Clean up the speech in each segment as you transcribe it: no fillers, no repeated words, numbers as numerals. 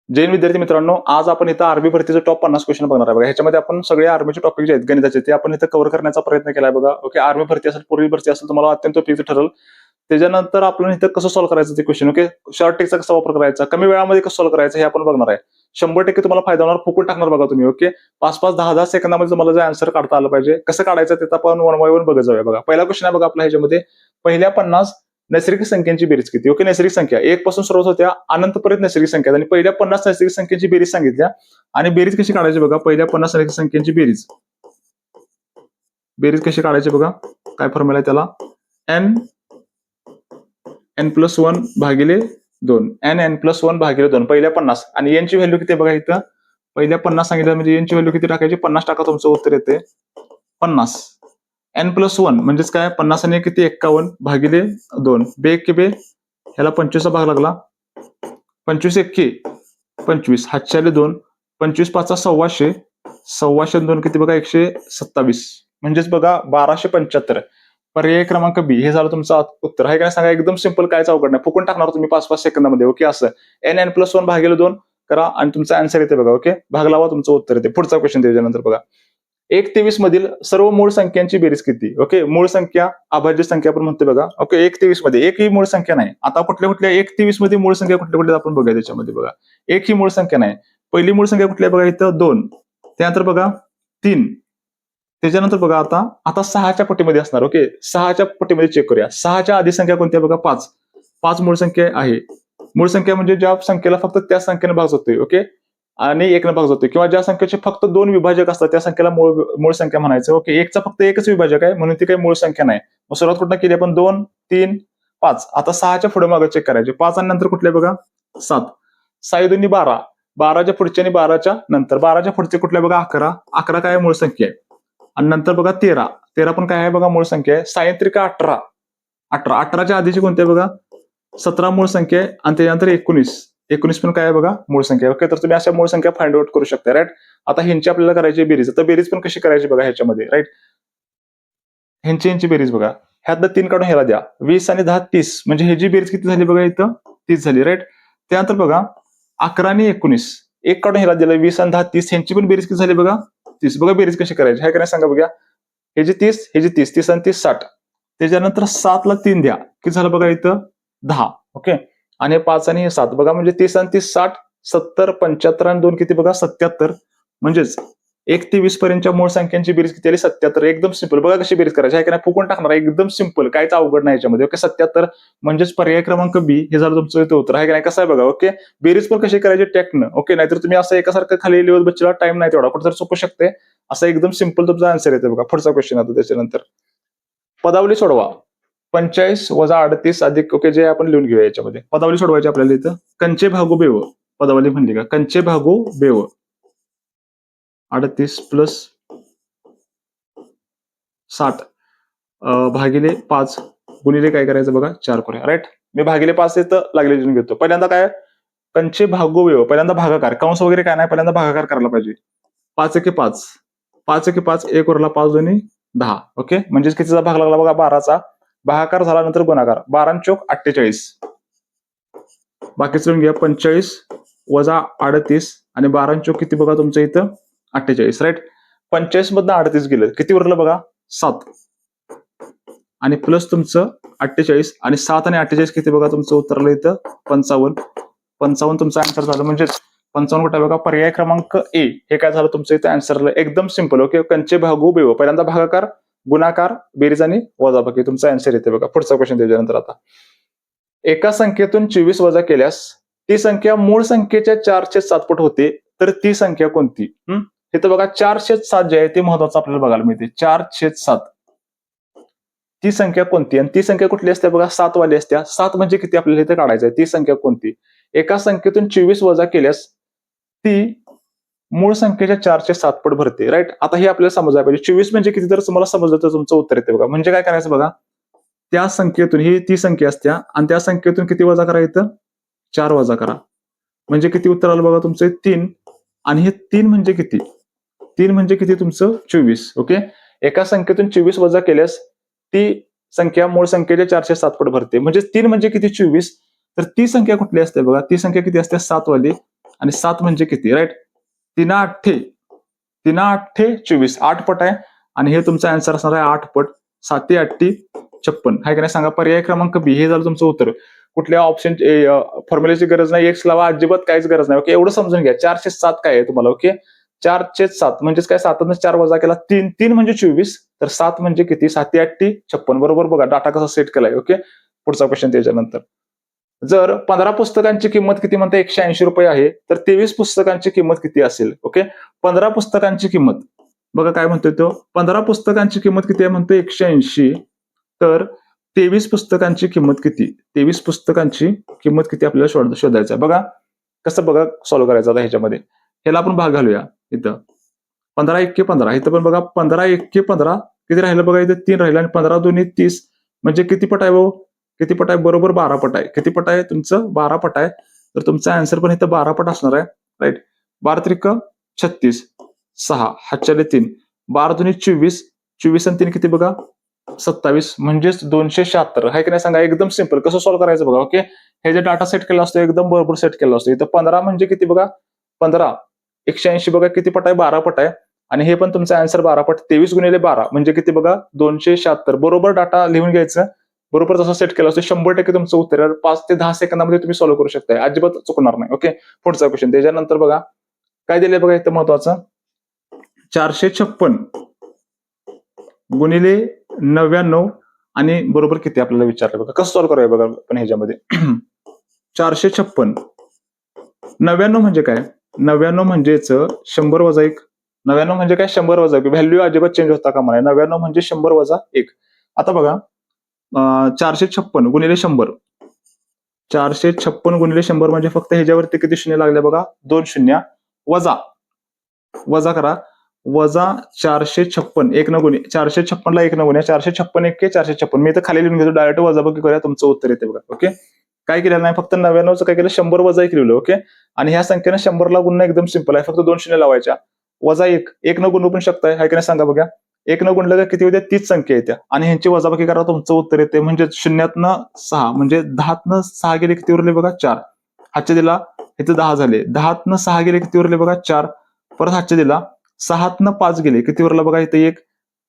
जैन विद्यार्थी मित्रांनो, आज आपण इथं आर्मी भरतीचं टॉप 50 क्वेश्चन बघणार आहे बघा. ह्याच्यामध्ये आपण सगळे आर्मीचे टॉपिक जे आहेत गणिताचे ते आपण इथं कव्हर करण्याचा प्रयत्न केलाय बघा. ओके, आर्मी भरती असेल, पूर्वी भरती असेल, तुम्हाला अत्यंत उपयुक्त ठरेल. त्याच्यानंतर आपल्याला इथं कसं सॉल्व्ह करायचं ते क्वेश्चन. ओके, शॉर्ट टेकचा कसा वापर करायचा, कमी वेळामध्ये कसं सॉल्व्ह करायचं हे आपण बघणार आहे. 100% तुम्हाला फायदा होणार, फुकट टाकणार बघा तुम्ही. ओके, 5-5, 10-10 सेकंदामध्ये तुम्हाला जे आन्सर काढता आलं पाहिजे. कसं काढायचं ते आपण वन बाय वन बघत जाऊया बघा. पहिला क्वेश्चन आहे बघा आपला ह्याच्यामध्ये. पहिल्या 50 नैसर्गिक संख्यांची बेरीज किती. ओके, नैसर्गिक संख्या 1 पासून सुरुवात होत्या अनंतपर्यंत नैसर्गिक संख्या आणि पहिल्या 50 नैसर्गिक संख्यांची बेरीज सांगितल्या. आणि बेरीज कशी काढायची बघा. पहिल्या 50 नैसर्गिक संख्यांची बेरीज कशी काढायची बघा. काय फॉर्म्युला आहे त्याला, n+1 भागिले 2, n+1 भागिले 2 पहिल्या 50. आणि n ची व्हॅल्यू किती आहे बघा इथं. पहिल्या 50 सांगितलं म्हणजे n ची व्हॅल्यू किती टाकायची, 50 टाका, तुमचं उत्तर येते 50. n+1 म्हणजेच काय, 50 आणि किती 51 भागिले 2, बे के बे, ह्याला 25 चा भाग लागला. 25 एक्के 25, हातच्याले 2, 25 पाचा 1,200, 1,200 2 किती बघा 127. म्हणजेच बघा 1275. पर्याय क्रमांक बी हे झालं तुमचं उत्तर. आहे काय सांगा, एकदम सिंपल, कायच अवघड नाही. फुकून टाकणार तुम्ही 5-5 सेकंदामध्ये. ओके, असं n+1 भागिले 2 करा आणि तुमचा आन्सर येते बघा. ओके, भाग लावा, तुमचं उत्तर येते. पुढचा क्वेश्चन त्याच्यानंतर बघा. 1 ते 20 मधील सर्व मूळ संख्यांची बेरीज किती. ओके, मूळ संख्या अभाज्य संख्या आपण म्हणतो बघा. ओके, 1 ते 20 मध्ये एक ही मूळ संख्या नाही. आता कुठल्या 1 ते 20 मध्ये मूळ संख्या कुठल्या आपण बघूया त्याच्यामध्ये बघा. एक ही मूळ संख्या नाही. पहिली मूळ संख्या कुठली आहे बघा इथं 2, त्यानंतर बघा 3, त्याच्यानंतर बघा आता 6च्या पटीमध्ये असणार. ओके, 6च्या पटीमध्ये चेक करूया. 6च्या आधी संख्या कोणती आहे बघा 5. 5 मूळ संख्या आहे. मूळ संख्या म्हणजे ज्या संख्येला फक्त त्या संख्येने भाग जातोय. ओके, आणि 1 भाग जातोय, किंवा ज्या संख्येचे फक्त 2 विभाजक असतात त्या संख्येला मूळ संख्या म्हणायचं. ओके, एकचा फक्त एकच विभाजक आहे म्हणून ती काही मूळ संख्या नाही. मग सुरुवात कुठं केली आपण, 2, 3, 5. आता 6च्या पुढे मागे चेक करायचे. 5 आणि नंतर कुठले बघा 7. 6 2 12, 12च्या पुढच्या आणि 12च्या नंतर, 12च्या पुढचे कुठले बघा 11. 11 काय मूळ संख्या आहे. आणि नंतर बघा 13. 13 पण काय आहे बघा मूळ संख्या आहे. 6 18. 18च्या आधीची कोणती आहे बघा 17 मूळ संख्या आहे. आणि त्यानंतर 19 पण काय आहे बघा मूळ संख्या. ओके, तर तुम्ही अशा मूळ संख्या फाइंड आउट करू शकता. राईट, आता ह्यांची आपल्याला करायची बेरीज. आता बेरीज पण कशी करायची बघा ह्याच्यामध्ये. राईट, ह्यांची बेरीज बघा. ह्यातलं 3 काढून ह्याला द्या. 20 आणि 10 30, म्हणजे ह्याची बेरीज किती झाली बघा इथं 30 झाली. राईट, त्यानंतर बघा 11 आणि 19, एक काढून ह्याला दिलं. 20 आणि 10 30, ह्यांची पण बेरीज किती झाली बघा 30. बघा बेरीज कशी करायची आहे का नाही सांगा बघा. ह्याची 30, ह्याची 30, 30 आणि 30 60. त्याच्यानंतर 7 ला 3 द्या, किती झालं बघा इथं 10. ओके, आणि 5 आणि 7 बघा, म्हणजे 30 आणि 30 60, 70, 75 आणि 2 किती बघा 77. म्हणजेच 1 ते 20 पर्यंतच्या मूळ संख्यांची बेरीज किती आली 77. एकदम सिंपल. बघा कशी बेरीज करायची आहे का नाही, फुकून टाकणार. एकदम सिंपल, काहीच अवघड नाही याच्यामध्ये. ओके, 77 म्हणजेच पर्याय क्रमांक बी हे झालं तुमचं इथं उत्तर. आहे का नाही, कसं आहे बघा. ओके, बेरीज पण कशी करायची टॅक्टनं. ओके, नाहीतर तुम्ही असं एकासारखं खाली लिहित बच्चेला टाइम नाही तेवढा, कुठं चुकू शकते. असं एकदम सिंपल तुमचा आन्सर येते बघा. पुढचा क्वेश्चन आता त्याच्यानंतर. पदावली सोडवा. 45 वजा 38 अधिक, ओके, जे आपण लिहून घेऊया याच्यामध्ये. पदावली सोडवायची आपल्याला इथं. कंचे भागू बेव, पदावली म्हणली का, कंचे भागू बेव. 38 प्लस 60 भागिले 5 गुणिले काय करायचं बघा 4 करूया. राईट, मी भागिले 5 इथं लागले लिहून घेतो. पहिल्यांदा काय, कंचे भागू बेव, पहिल्यांदा भागाकार, कंस वगैरे काय नाही, पहिल्यांदा भागाकार करायला पाहिजे. 5 एके 5, 5 एके 5, 1 वरला 5 2 10. ओके, म्हणजेच कितीचा भाग लागला बघा 12चा. भागाकार झाल्यानंतर गुणाकार, 12 आणि चौक 48. बाकीचं घ्या 45 वजा 38 आणि 12 आणि चौक किती बघा तुमचं इथं 48. राईट, 45 मधनं 38 गेलं, किती उरलं बघा 7. आणि प्लस तुमचं 48 आणि 7 आणि 48 किती बघा तुमचं उत्तरलं इथं 55. 55 तुमचं आन्सर झालं. म्हणजेच 55 कुठे बघा पर्याय क्रमांक ए हे काय झालं तुमचं इथं आन्सर. एकदम सिंपल. ओके, कंचे भागू बेव, पहिल्यांदा भागाकार, गुणाकार, बेरीज आणि वजाबाकी, तुमचा आन्सर येते बघा. पुढचा क्वेश्चन त्याच्यानंतर. आता एका संख्येतून 24 वजा केल्यास ती संख्या मूळ संख्येच्या 4/7 पट होते, तर ती संख्या कोणती. इथं बघा 4/7 जे आहे ते महत्वाचं आपल्याला बघायला मिळते. 4/7 ती संख्या कोणती, आणि ती संख्या कुठली असते बघा 7 वाली असत्या. 7 म्हणजे किती आपल्याला इथे काढायचं आहे, ती संख्या कोणती. एका संख्येतून 24 वजा केल्यास ती मूळ संख्येच्या 4/7 पट भरते. राईट, आता हे आपल्याला समजायला पाहिजे. 24 म्हणजे किती जर तुम्हाला समजलं तर तुमचं उत्तर येते बघा. म्हणजे काय करायचं बघा, त्या संख्येतून, ही ती संख्या असत्या आणि त्या संख्येतून किती वजा करा इथं 4 वजा करा. म्हणजे किती उत्तर आलं बघा तुमचं 3. आणि हे 3 म्हणजे किती, 3 म्हणजे किती तुमचं 24. ओके, एका संख्येतून 24 वजा केल्यास ती संख्या मूळ संख्येच्या 4/7 पट भरते. म्हणजे 3 म्हणजे किती 24. तर ती संख्या कुठली असते बघा, ती संख्या किती असते 7 वाली. आणि 7 म्हणजे किती, राईट? 3 8 24, 8 पट आहे आणि हे तुमचा आन्सर असणार आहे 8 पट. 7 8 56 आहे का नाही सांगा. पर्याय क्रमांक बी हे झालं तुमचं उत्तर. कुठल्या ऑप्शन फॉर्म्युलेची गरज नाही, एक्स लावा, अजिबात काहीच गरज नाही. ओके, एवढं समजून घ्या. 407 काय आहे तुम्हाला. ओके, 407 म्हणजेच काय, 7 4 वजा केला 3, 3 म्हणजे 24, तर 7 म्हणजे किती, 7 8 56. बरोबर, बघा डाटा कसा सेट केलाय. ओके, पुढचा क्वेश्चन त्याच्यानंतर. जर 15 पुस्तकांची किंमत किती म्हणते, 180 रुपये आहे, तर 23 पुस्तकांची किंमत किती असेल. ओके, 15 पुस्तकांची किंमत बघा काय म्हणतोय तो, 15 पुस्तकांची किंमत किती आहे म्हणतो 180, तर 23 पुस्तकांची किंमत किती, 23 पुस्तकांची किंमत किती आपल्याला शोधायचं आहे. बघा कसं, बघा सॉल्व्ह करायचं आता ह्याच्यामध्ये. ह्याला आपण भाग घालूया. इथं 15 1 15, इथं पण बघा 15 1 15 किती राहिलं बघा, इथं 3 राहिलं आणि 15 2 30, म्हणजे किती पट आहे भाऊ, किती पट आहे, बरोबर 12 पट आहे. किती पट आहे तुमचं, 12 पट आहे. तर तुमचा आन्सर पण इथं 12 पट असणार आहे, राईट? 12 त्रिक 36, 6 हातच्याले 3, 12 2 24, 24 आणि 3 किती बघा 27, म्हणजेच 276 आहे की नाही सांगा. एकदम सिंपल. कसं सॉल्व्ह करायचं बघा. ओके, हे जे डाटा सेट केला असतो एकदम बरोबर सेट केला असतो. इथं 15 म्हणजे किती बघा, 15 180 बघा किती पट आहे, 12 पट आहे. आणि हे पण तुमचं आन्सर 12 पट. 23 गुणिले 12 म्हणजे किती बघा 276. बरोबर डाटा लिहून घ्यायचं, बरोबर जसं सेट केलं असतं 100% तुमचं उत्तर 5 ते 10 सेकंदामध्ये तुम्ही सॉल्व्ह करू शकता, अजिबात चुकणार नाही. ओके, पुढचा क्वेश्चन. त्याच्यानंतर बघा काय दिलंय बघा इथं महत्वाचं, 456 गुणिले 99 आणि बरोबर किती आपल्याला विचारलं बघा. कसं सॉल्व्ह करायचं बघा पण ह्याच्यामध्ये. 456 99 म्हणजे काय, 99 म्हणजेच 100 वजा 1. 99 म्हणजे काय, 100 वजा 1. व्हॅल्यू अजिबात चेंज होता कामा नये. 99 म्हणजे 100 वजा 1. आता बघा 456 गुणिले 100, 456 गुणिले 100 म्हणजे फक्त ह्याच्यावरती किती शून्य लागले बघा, 2 शून्य. वजा करा, वजा 456 1 न गुणे, 456 ला 1 न गुणे, 456 1 456. मी इथं खाली लिहून घेतो, डायरेक्ट वजाबाकी करूया, तुमचं उत्तर येते बघा. ओके, काय केलं नाही, फक्त 99चं काय केलं, 100 वजा 1 लिहिलं. ओके, आणि ह्या संख्येनं 100 ला गुणणं एकदम सिंपल आहे, फक्त 2 शून्य लावायच्या. वजा 1 न गुणू पण शकताय, हाय की नाही सांगा बघा. 1 न गुणलं का किती होते, 30 संख्या येत्या आणि ह्यांची वजाबाकी करा, तुमचं उत्तर येते. म्हणजे 0तनं 6 म्हणजे 10तनं 6 गेले किती उरले बघा, 4. हातच्या दिला इथं 10 झाले, 10तनं 6 गेले किती उरले बघा, 4. परत हातच्या दिला 6तनं 5 गेले किती उरलं बघा, इथं 1.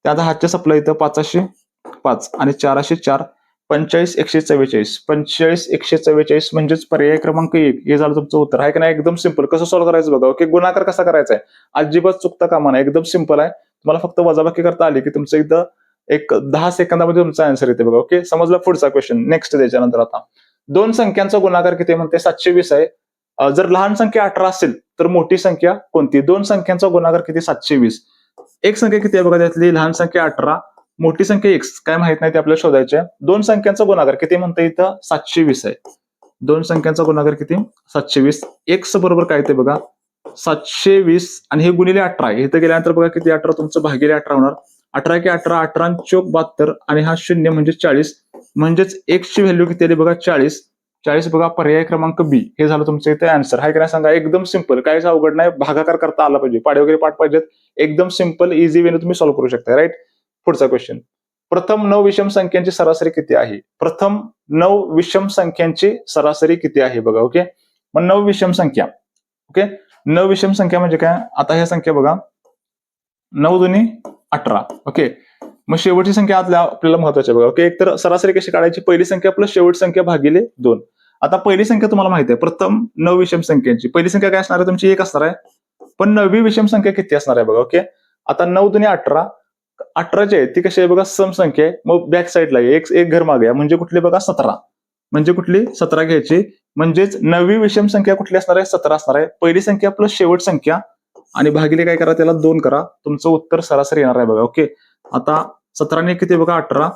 त्यात हातच्या सपला इथं 5 आणि 4 45 144, 45 144 म्हणजेच पर्याय क्रमांक 1 हे झालं तुमचं उत्तर. आहे की नाही, एकदम सिंपल. कसं सॉल्व्ह करायचं बघा. ओके, गुणाकार कसा करायचा आहे अजिबात चुकता कामा नाही, एकदम सिंपल आहे. तुम्हाला फक्त वजाबाकी करता आली की तुमचं इथं एक 10 सेकंदामध्ये तुमचा आन्सर येते बघा. ओके, समजला. पुढचा क्वेश्चन नेक्स्ट. त्याच्यानंतर आता 2 संख्यांचा गुणाकार किती म्हणते, 720 आहे. जर लहान संख्या 18 असेल तर मोठी संख्या कोणती. 2 संख्यांचा गुणाकार किती, 720. एक संख्या किती आहे बघा, त्यातली लहान संख्या 18, मोठी संख्या x काय माहित नाही, ते आपल्याला शोधायचे आहे. 2 संख्यांचा गुणाकार किती म्हणता, इथं 720 आहे. 2 संख्यांचा गुणाकार किती, 720. x बरोबर काय ते बघा 720 आणि हे गुणिले 18 आहे. इथं गेल्यानंतर बघा किती, 18 तुमचं भागिले 18 होणार. 18 की 18, 18 चोक 72 आणि हा 0 म्हणजे 40, म्हणजेच x ची व्हॅल्यू किती आली बघा, 40. 40 बघा पर्याय क्रमांक बी हे झालं तुमचं इथे आन्सर. हाय की नाही सांगा, एकदम सिंपल, काहीच अवघड नाही. भागाकार करता आला पाहिजे, पाडे वगैरे पाठ पाहिजेत, एकदम सिंपल इझी वेने तुम्ही सॉल्व्ह करू शकता, राईट? पुढचा क्वेश्चन. प्रथम 9 विषम संख्यांची सरासरी किती आहे. प्रथम 9 विषम संख्यांची सरासरी किती आहे बघा. ओके, मग 9 विषम संख्या. ओके, 9 विषम संख्या म्हणजे काय, आता ह्या संख्या बघा 9 दुनी 18. ओके, मग शेवटची संख्या आपल्याला महत्वाची बघा. ओके, एक तर सरासरी कशी काढायची, पहिली संख्या प्लस शेवटची संख्या भागिले 2. आता पहिली संख्या तुम्हाला माहिती आहे, प्रथम 9 विषम संख्यांची पहिली संख्या काय असणार आहे तुमची, 1 असणार आहे. पण 9वी विषम संख्या किती असणार आहे बघा. ओके, आता 9 दुनी 18, 18 जी आहे ती कशी आहे बघा, सम संख्या आहे. मग बॅक साईडला एक घर मागे म्हणजे कुठली बघा, 17. म्हणजे कुठली, 17 घ्यायची. म्हणजेच 9वी विषम संख्या कुठली असणार आहे, 17 असणार आहे. पहिली संख्या प्लस शेवट संख्या आणि भागिले काय करा, त्याला 2 करा, तुमचं उत्तर सरासरी येणार आहे बघा. ओके, आता 17 ने किती बघा, 18,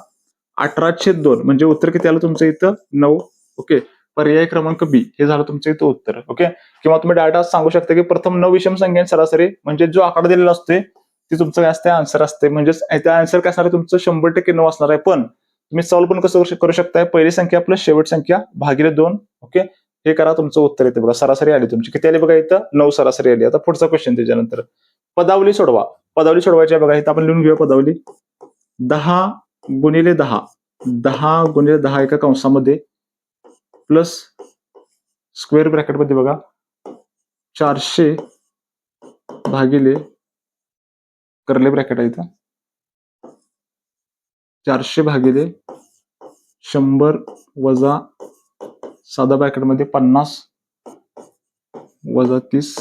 18/2 म्हणजे उत्तर किती आलं तुमचं इथं, 9. ओके, पर्याय क्रमांक बी हे झालं तुमचं इथं उत्तर. ओके, किंवा तुम्ही डाटा सांगू शकता की प्रथम 9 विषम संख्या सरासरी म्हणजे जो आकडा दिलेला असते ती तुमचं काय असते, आन्सर असते. म्हणजेच त्या आन्सर काय असणार आहे तुमचं, 100% 9 असणार आहे. पण तुम्ही सॉल्व्ह पण कसं करू शकताय, पहिली संख्या प्लस शेवट संख्या भागिले 2. ओके, हे करा, तुमचं उत्तर येते बघा. सरासरी आली तुमची किती आली बघा, इथं 9 सरासरी आली. आता पुढचा क्वेश्चन. त्याच्यानंतर पदावली सोडवा. पदावली सोडवायची आहे बघा, इथं आपण लिहून घेऊया पदावली. 10 गुणिले 10, 10 गुणिले 10 एका कंसामध्ये प्लस स्क्वेअर ब्रॅकेटमध्ये बघा 400 भागिले कर्ली ब्रॅकेट आहे इथं 400 भागिले 100 वजा साधा ब्रॅकेटमध्ये 50 वजा 30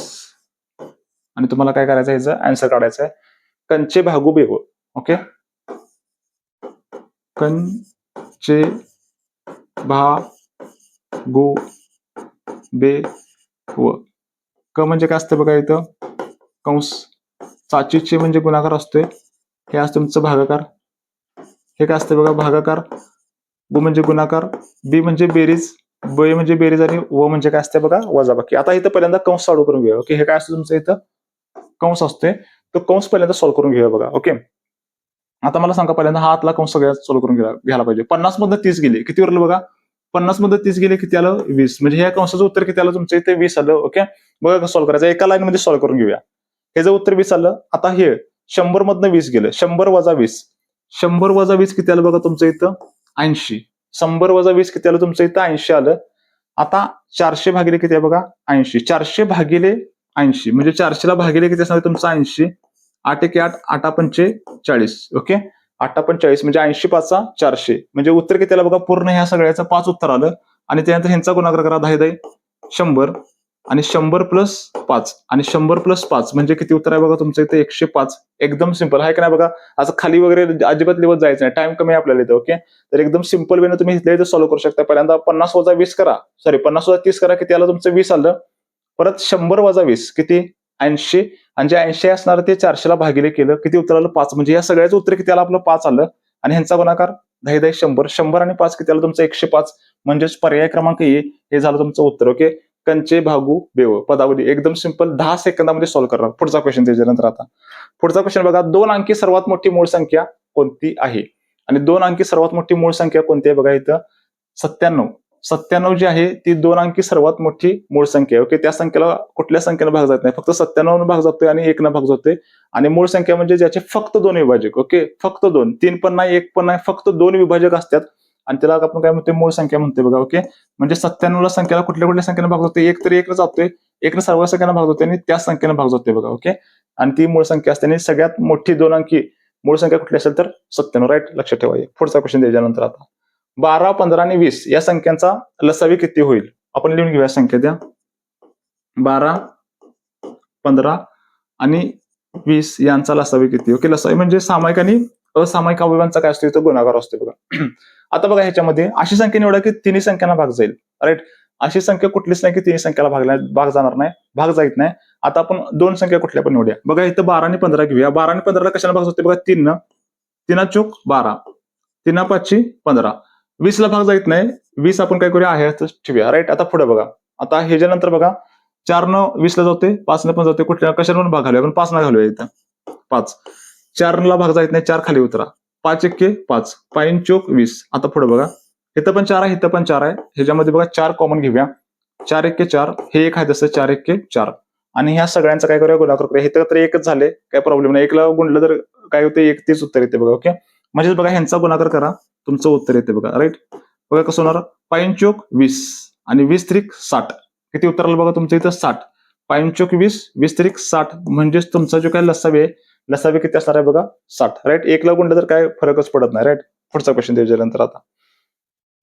आणि तुम्हाला काय करायचं याचा आन्सर काढायचा आहे कंचे भागू बेव. ओके, कंचे भागू बे व क म्हणजे काय असतं बघा इथं कंस, चाचीचे म्हणजे गुणाकार असतोय, हे असतं तुमचं भागाकार, हे काय असतं बघा भागाकार, गु म्हणजे गुणाकार, बी म्हणजे बेरीज, ब म्हणजे बेरीज आणि व म्हणजे काय असते बघा वजाबाकी. आता इथं पहिल्यांदा कंस चालू करून घेऊया. ओके, हे काय असतं तुमचं इथं कंस असते, तो कंस पहिल्यांदा सॉल्व्ह करून घेऊया बघा. ओके, आता मला सांगा पहिल्यांदा हा आतला कंस सगळ्यात सॉल्व्ह करून घ्यायला पाहिजे. 50 मधनं 30 गेले, किती उरलं बघा 50 मधनं 30 गेले किती आलं 20, म्हणजे ह्या कंसाचं उत्तर किती आलं तुमचं इथे 20 आलं. ओके, बघा कसं सॉल्व्ह करायचं, एका लाईन मध्ये सॉल्व्ह करून घेऊया. ह्याचं उत्तर 20 आलं. आता हे 100 मधनं 20 गेलं, 100 वजा 20, 100 वजा 20 किती आलं बघा तुमचं इथं 80, 100 वजा 20 किती आलं तुमचं इथं 80 आलं. आता 400 भागिले किती आहे बघा 80, 400 भागिले 80 म्हणजे 400 ला भागिले किती असणार तुमचं 80, 8 1 8, 8 5 40. ओके, 8 45 म्हणजे 80 5 400 म्हणजे उत्तर किती आलं बघा पूर्ण ह्या सगळ्याचं 5 उत्तर आलं. आणि त्यानंतर ह्यांचा गुणाकार करा 10 10 100 आणि 100 प्लस 5 आणि 100 प्लस 5 म्हणजे किती उत्तर आहे बघा तुमचं इथे 105. एकदम सिंपल आहे का नाही बघा, असं खाली वगैरे अजिबात लिहत जायचं नाही, टाइम कमी आहे आपल्याला इथं. ओके, तर एकदम सिंपल वेने तुम्ही इथं सॉल्व्ह करू शकता. पहिल्यांदा 50 वजा 20 करा, 50 वजा 30 करा, किती आलं तुमचं 20 आलं. परत 100 वजा 20 किती 80 आणि जे 80 असणार ते 400 ला भागिले केलं, किती उत्तर आलं 5, म्हणजे या सगळ्याचं उत्तर किती आलं आपलं 5 आलं. आणि ह्यांचा गुणाकार 10 10 100, 100 आणि 5 किती आलं तुमचं 105, म्हणजेच पर्याय क्रमांक हे झालं तुमचं उत्तर. ओके, कंचे भागू बेव पदावली एकदम सिंपल 10 सेकंदामध्ये सॉल्व्ह करणार. पुढचा क्वेश्चन त्याच्यानंतर आता पुढचा क्वेश्चन बघा, 2 अंकी सर्वात मोठी मूळ संख्या कोणती आहे. आणि 2 अंकी सर्वात मोठी मूळ संख्या कोणती आहे बघा इथं 97. 97 जी आहे ती 2 अंकी सर्वात मोठी मूळ संख्या आहे. ओके, त्या संख्येला कुठल्या संख्येला भाग जात नाही, फक्त 97 भाग जातोय आणि 1 न भाग जातोय. आणि मूळ संख्या म्हणजे ज्याचे फक्त 2 विभाजक. ओके, फक्त 2, 3 पण नाही 1 पण नाही, फक्त 2 विभाजक असतात आणि त्याला आपण काय म्हणतोय मूळ संख्या म्हणतोय बघा. ओके, म्हणजे 97 ला संख्येला कुठल्या कुठल्या संख्येने भाग जातोय, एक तर 1 जातोय, 1 सर्व संख्येने भाग जातोय आणि त्याच संख्येने भाग जातोय बघा. ओके, आणि ती मूळ संख्या असते आणि सगळ्यात मोठी 2 अंकी मूळ संख्या कुठली असेल तर 97. राईट, लक्षात ठेवा. पुढचा क्वेश्चन त्याच्यानंतर आता 12 15 आणि 20 या संख्यांचा लसावी किती होईल. आपण लिहून घेऊया संख्या द्या 12 15 आणि 20 यांचा लसावी किती. ओके, लसावी म्हणजे सामायिक आणि असामायिक अवयवांचा काय असतो इथं गुणाकार असतो बघा. आता बघा ह्याच्यामध्ये अशी संख्या निवडा की तिन्ही संख्यांना भाग जाईल. राईट, अशी संख्या कुठलीच नाही की तिन्ही संख्याला भाग जाणार नाही, भाग जात नाही. आता आपण 2 संख्या कुठल्या पण निवडूया बघा. इथं 12 आणि 15 घेऊया. 12 आणि 15 कशाला भाग जाते बघा 3 न, 3 चोक 12, 3 5 15, 20 ला भाग जात नाही, 20 आपण काय करूया आहे ठेवूया. राईट, आता पुढे बघा, आता ह्याच्यानंतर बघा 4 न 20 ला जाते, 5 न पण जाते, कुठल्या कशाला भाग घालूया आपण 5 न घालूया इथं 5, 4 ला भाग जात नाही, 4 खाली उतरा, 5 1 5, 5 चोक 20. आता पुढे बघा इथं पण 4 आहे, इथं पण 4 आहे, ह्याच्यामध्ये बघा 4 कॉमन घेऊया, 4 1 4, हे एक आहे तसं 4 1 4 आणि ह्या सगळ्यांचा काय करूया गुणाकार करूया. हे तर एकच झाले, काय प्रॉब्लेम नाही, एकला गुणलं तर काय होते 1 तेच उत्तर येते बघा. ओके, म्हणजे बघा ह्यांचा गुणाकार करा, तुमचं उत्तर येते बघा. राईट, बघा कसं होणार 5 चोक 20 आणि 20 त्रिक 60, किती उत्तर आलं बघा तुमचं इथं 60, 5 चोक 20, 20 त्रिक 60, म्हणजेच तुमचा जो काय लसावी आहे, लसावी किती असणार आहे बघा 60. राईट, एकला गुणलं तर काय फरकच पडत नाही. राईट, पुढचा क्वेश्चन त्याच्यानंतर आता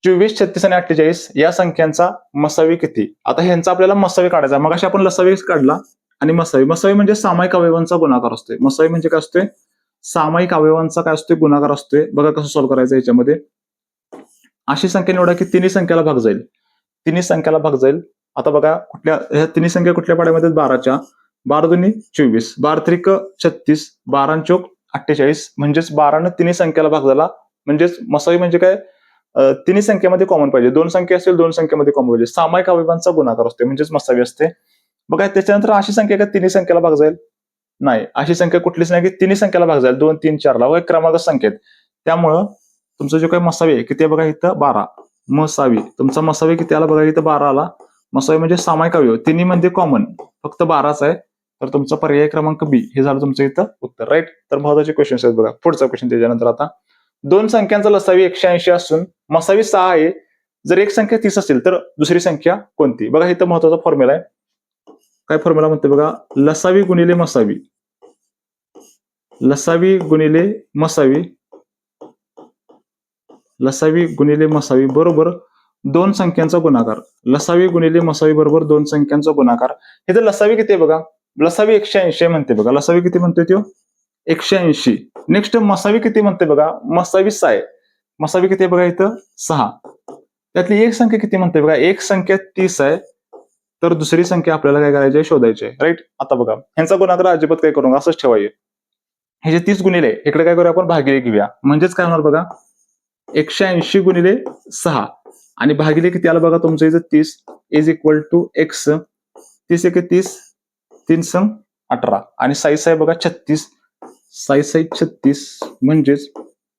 24 36 आणि 48 या संख्यांचा मसावी किती. आता ह्यांचा आपल्याला मसावी काढायचा, मग अशी आपण लसावी काढला आणि मसावी म्हणजे सामायिक अवयवांचा गुणाकार असतोय. मसावी म्हणजे काय असतोय, सामायिक अवयवांचा काय असतोय गुणाकार असतोय. बघा कसं सॉल्व्ह करायचं याच्यामध्ये. अशी संख्या निवडा की तिन्ही संख्याला भाग जाईल, तिन्ही संख्याला भाग जाईल. आता बघा कुठल्या ह्या तिन्ही संख्या कुठल्या पाड्यामध्ये 12च्या, 12 दुनी 24, 12 त्रिक 36, 12 चोक 48, म्हणजेच 12 न तिन्ही संख्याला भाग झाला. म्हणजेच मसावी म्हणजे काय तिन्ही संख्येमध्ये कॉमन पाहिजे, 2 संख्या असेल 2 संख्येमध्ये कॉमन पाहिजे, सामायिक अवयवांचा गुणाकार असतो म्हणजेच मसावी असते. बघा त्याच्यानंतर अशी संख्या का तिन्ही संख्याला भाग जाईल, नाही अशी संख्या कुठलीच नाही की तिन्ही संख्याला भाग जाईल, 2 3 4 ला क्रमांक संख्येत. त्यामुळं तुमचं जो काही मसावी आहे किती बघा इथं 12, मसावी तुमचा मसावी किती आला बघा इथं 12 आला. मसावी म्हणजे सामायिक अवयव, तिन्ही मध्ये कॉमन फक्त 12च आहे, तर तुमचा पर्याय क्रमांक बी हे झालं तुमचं इथं उत्तर. राईट, तर महत्वाचे क्वेश्चन आहेत बघा. पुढचा क्वेश्चन त्याच्यानंतर आता 2 संख्यांचा लसावी 180 असून मसावी 6 आहे, जर एक संख्या 30 असेल तर दुसरी संख्या कोणती. बघा इथं महत्वाचा फॉर्म्युला आहे. काय फॉर्म्युला म्हणते बघा, लसावी गुणिले मसावी, लसावी गुणिले मसावी, लसावी गुणिले मसावी बरोबर दोन संख्यांचा गुणाकार. लसावी गुणिले मसावी बरोबर दोन संख्यांचा गुणाकार. हे तर लसावी किती आहे बघा, लसावी 180 म्हणते बघा. लसावी किती म्हणते तो 180. नेक्स्ट मसावी किती म्हणते बघा, मसावी 6 आहे. मसावी किती आहे बघा इथं 6. त्यातली एक संख्या किती म्हणते बघा, एक संख्या 30 आहे, तर दुसरी संख्या आपल्याला काय करायची आहे, शोधायची आहे. राईट. आता बघा ह्यांचा गुणाकार अजिबात काय करू नका, असंच ठेवायचे. हे जे 30 गुणिले इकडे काय करूया आपण, भागिले घेऊया. म्हणजेच काय होणार बघा, 180 गुणिले 6 आणि भागिले किती आलं बघा तुमचं इथं 30 इज इक्वल टू x. 30 एक 30, 3 सम 18 आणि साईज आहे बघा 36. साईज 36 म्हणजेच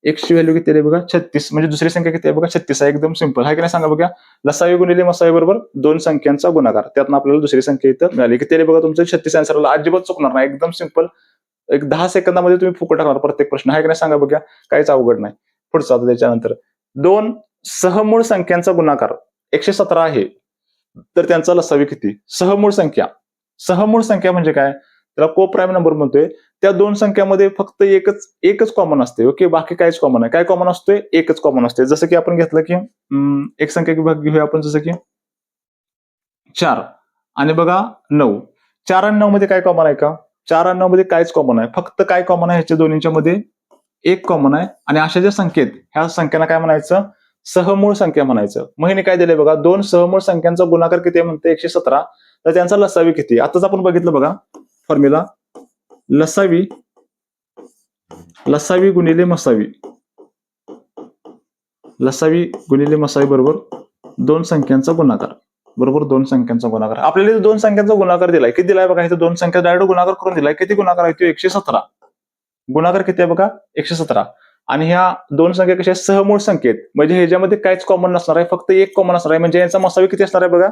x ची व्हॅल्यू किती आहे बघा 36. म्हणजे दुसरी संख्या किती आहे बघा 36 आहे. एकदम सिंपल आहे की नाही सांगा बघा. लसावी गुणिले मसावी बरोबर दोन संख्यांचा गुणाकार. त्यातनं आपल्याला दुसरी संख्या इथं मिळाली. किती आहे बघा तुमचं 36. आन्सरला अजिबात चुकणार नाही. एकदम सिंपल. एक 10 सेकंदामध्ये तुम्ही फुकट टाकणार प्रत्येक प्रश्न. आहे की नाही सांगा बघा. काहीच अवघड नाही. पुढचा आता त्याच्यानंतर दोन सहमूळ संख्यांचा गुणाकार 117 आहे, तर त्यांचा लसावी किती. सहमूळ संख्या, सहमूळ संख्या म्हणजे काय, त्याला को प्राईम नंबर म्हणतोय. त्या दोन संख्यामध्ये फक्त एकच कॉमन असते. ओके, बाकी काहीच कॉमन आहे. काय कॉमन असतोय, एकच कॉमन असते. जसं की आपण घेतलं की एक संख्या घेऊया आपण, जसं की 4 आणि बघा 9. 4 आणि 9 मध्ये काय कॉमन आहे का, 4 आणि 9 मध्ये काहीच कॉमन आहे. फक्त काय कॉमन आहे ह्याच्या दोन्हीच्या मध्ये, एक कॉमन आहे. आणि अशा ज्या संख्येत ह्या संख्यांना काय म्हणायचं, सहमूळ संख्या म्हणायचं. मग हिने काय दिलंय बघा, दोन सहमूळ संख्यांचा गुणाकार किती म्हणते 117, तर त्यांचा लसावी किती. आताच आपण बघितलं बघा फॉर्म्युला, लसावी लसावी गुणिले मसावी, लसावी गुणिले मसावी बरोबर दोन संख्यांचा गुणाकार, बरोबर दोन संख्यांचा गुणाकार. आपल्याला दोन संख्यांचा गुणाकार दिलाय. किती दिलाय बघा, इथे दोन संख्या डायरेक्ट गुणाकार करून दिलाय. किती गुणाकार आहे तो 117. गुणाकार किती आहे बघा 117. आणि ह्या दोन संख्या कशा सहमूळ संख्येत, म्हणजे ह्याच्यामध्ये काहीच कॉमन नसणार आहे, फक्त एक कॉमन असणार आहे. म्हणजे यांचा मसावी किती असणार आहे बघा,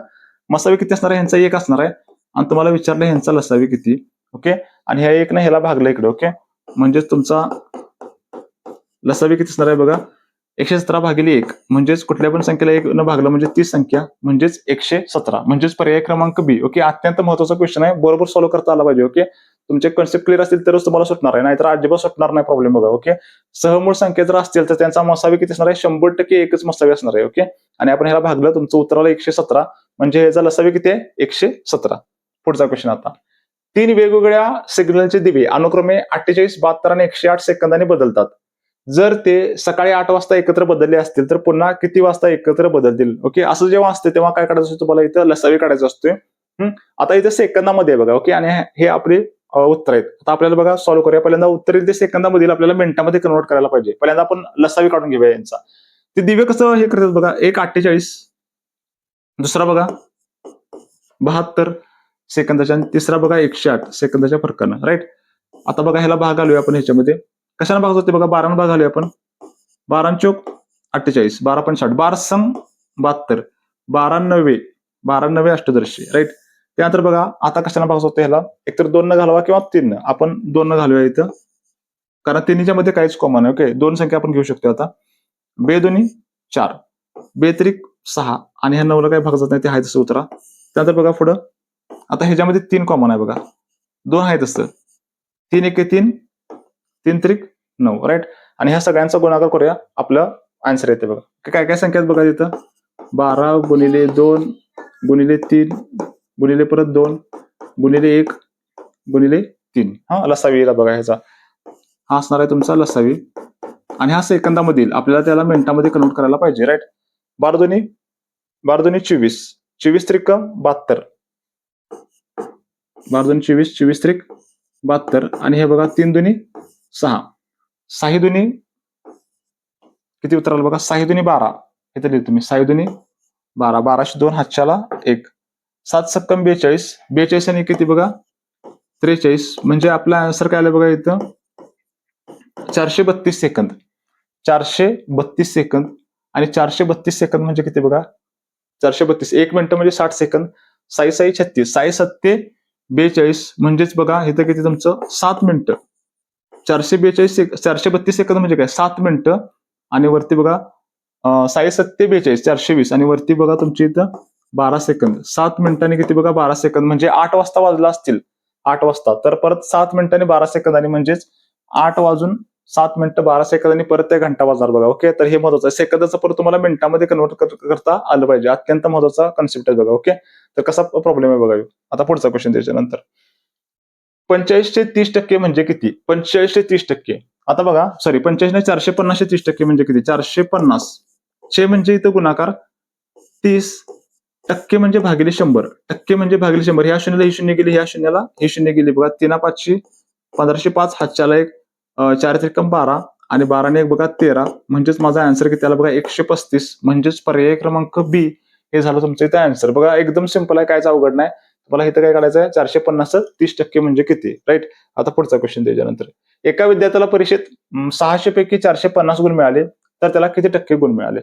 मसावी किती असणार आहे, ह्यांचा एक असणार आहे. आणि तुम्हाला विचारलं ह्यांचा लसावी किती. ओके, आणि ह्या एक ना ह्याला भागलं इकडे. ओके, म्हणजेच तुमचा लसावी किती असणार आहे बघा 117 भागिले 1. म्हणजेच कुठल्या पण संख्येला 1 न भागलं म्हणजे तीच संख्या, म्हणजेच 117. म्हणजेच पर्याय क्रमांक बी. ओके, अत्यंत महत्वाचा क्वेश्चन आहे, बरोबर सॉल्व्ह करता आला पाहिजे. ओके, तुमचे कन्सेप्ट क्लिअर असतील तरच तुम्हाला सुटणार आहे, नाहीतर अजिबात सुटणार नाही प्रॉब्लेम बघा. ओके, सहमूळ संख्या जर असतील तर त्यांचा मसावी किती असणार आहे, 100% एकच मसावी असणार आहे. ओके, आणि आपण ह्याला भागलं, तुमचं उत्तर आलं 117, म्हणजे ह्याचा लसावी किती आहे 117. पुढचा क्वेश्चन आता, 3 वेगवेगळ्या सिग्नलचे दिवे अनुक्रमे 48, 72 आणि 108 सेकंदांनी बदलतात. जर ते सकाळी 8 वाजता एकत्र बदलले असतील तर पुन्हा किती वाजता एकत्र बदलतील. ओके, असं जेव्हा असते तेव्हा काय काढायचं असतं तुम्हाला, इथं लसावी काढायचं असतोय. आता इथं सेकंदामध्ये आहे बघा. ओके, आणि हे आपले उत्तर आहेत. आता आपल्याला बघा सॉल्व्ह करूया. पहिल्यांदा उत्तर येईल ते सेकंदामधील, आपल्याला मिनिटामध्ये कन्वर्ट करायला पाहिजे. पहिल्यांदा आपण लसावी काढून घेऊया यांचा. ते दिवे कसं हे करतात बघा, एक 48, दुसरा बघा 72 सेकंदाच्या, आणि तिसरा बघा 108 सेकंदाच्या फरकानं. राईट. आता बघा ह्याला भाग घालूया आपण ह्याच्यामध्ये. कशाने भाग होते बघा, 12 भाग घालूया आपण. 12 चोक 48, 12 पण 60, 12 सम 72, 12 9, 12 9 अष्टदर्शी. राईट. त्यानंतर बघा आता कशाने भाग होतो ह्याला, एकतर 2 न घालवा किंवा 3 न. आपण 2 न घालूया इथं, कारण तिन्हीच्या मध्ये काहीच कॉमन आहे. ओके, दोन संख्या आपण घेऊ शकतो. आता बे दोन्ही 4, बेत्रिक 6 आणि ह्या 9 ला काही भाग जात नाही, ते आहे तसं उतरा. त्यानंतर बघा पुढं, आता ह्याच्यामध्ये 3 कॉमन आहे बघा, 2 आहे तसं, 3 1 3, 3 त्रिक 9. राईट. आणि ह्या सगळ्यांचा गुणाकार करूया, आपलं आन्सर येते बघा. काय काय संख्या बघा तिथं, 12 गुणिले 2 गुणिले 3 गुणिले परत 2 गुणिले 1 गुणिले 3. हा लसावी बघा ह्याचा, हा असणार आहे तुमचा लसावी. आणि हा सेकंदामधील, आपल्याला त्याला मिनिटामध्ये कन्वर्ट करायला पाहिजे. राईट. 12 दोन्ही 24, 24 त्रिक 72, 12 दोन्ही 24, 24 त्रिक 72. आणि हे बघा 3 दोन्ही 6, 6 दोन्ही किती उतराल बघा, 6 दोन्ही 12. इथे लिहितो तुम्ही 6 दोन्ही 12, 12 2 हातच्याला 1, 7 सक्कम 42, 42 आणि किती बघा 43. म्हणजे आपला आन्सर काय आलं बघा इथं 432 सेकंद. 432 सेकंद. आणि 432 सेकंद म्हणजे किती बघा 432, 1 मिनिट म्हणजे 60 सेकंद. 6 6 36, 6 7 42, म्हणजेच बघा इथं किती तुमचं 7 मिनिटं. 432 सेकंद म्हणजे काय 7 मिनिटं. आणि वरती बघा 6 7 42, 420, आणि वरती बघा तुमची इथं 12 सेकंद, 7 मिनिटांनी किती बघा 12 सेकंद, म्हणजे 8 वाजता वाजला असतील 8 वाजता, तर परत 7 मिनिटांनी 12 सेकंदांनी म्हणजेच 8 वाजून 7 मिनिटं 12 सेकंदांनी परत ते घंटा वाजणार बघा. ओके, तर हे महत्वाचं आहे. सेकंदाचं परत तुम्हाला मिनिटांमध्ये कन्वर्ट करता आलं पाहिजे. अत्यंत महत्वाचा कन्सेप्ट आहे बघा. ओके, तर कसा प्रॉब्लेम आहे बघा. आता पुढचा क्वेश्चन त्याच्यानंतर 45 ते 30% म्हणजे किती? 45 ते 30%. आता बघा, सॉरी 45 नाही 450 ते 30% म्हणजे किती? 450 चे म्हणजे इथं गुणाकार, 30% म्हणजे भागिले 100, टक्के म्हणजे भागिले 100. ह्या शून्याला ही शून्य गेली, ह्या शून्याला ही शून्य गेली बघा. 3 5 1505, हातच्याला एक 4 त्रिकम 12 आणि 12 ने 1 बघा 13, म्हणजेच माझा आन्सर किती आला बघा 135, म्हणजेच पर्याय क्रमांक बी हे झालं तुमचं इथं आन्सर. बघा एकदम सिंपल आहे, कायच अवघड नाही. मला इथं काय काढायचं आहे? 450 30% म्हणजे किती, राईट. आता पुढचा क्वेश्चन त्याच्यानंतर, एका विद्यार्थ्याला परीक्षेत 600 पैकी 450 गुण मिळाले, तर त्याला किती टक्के गुण मिळाले?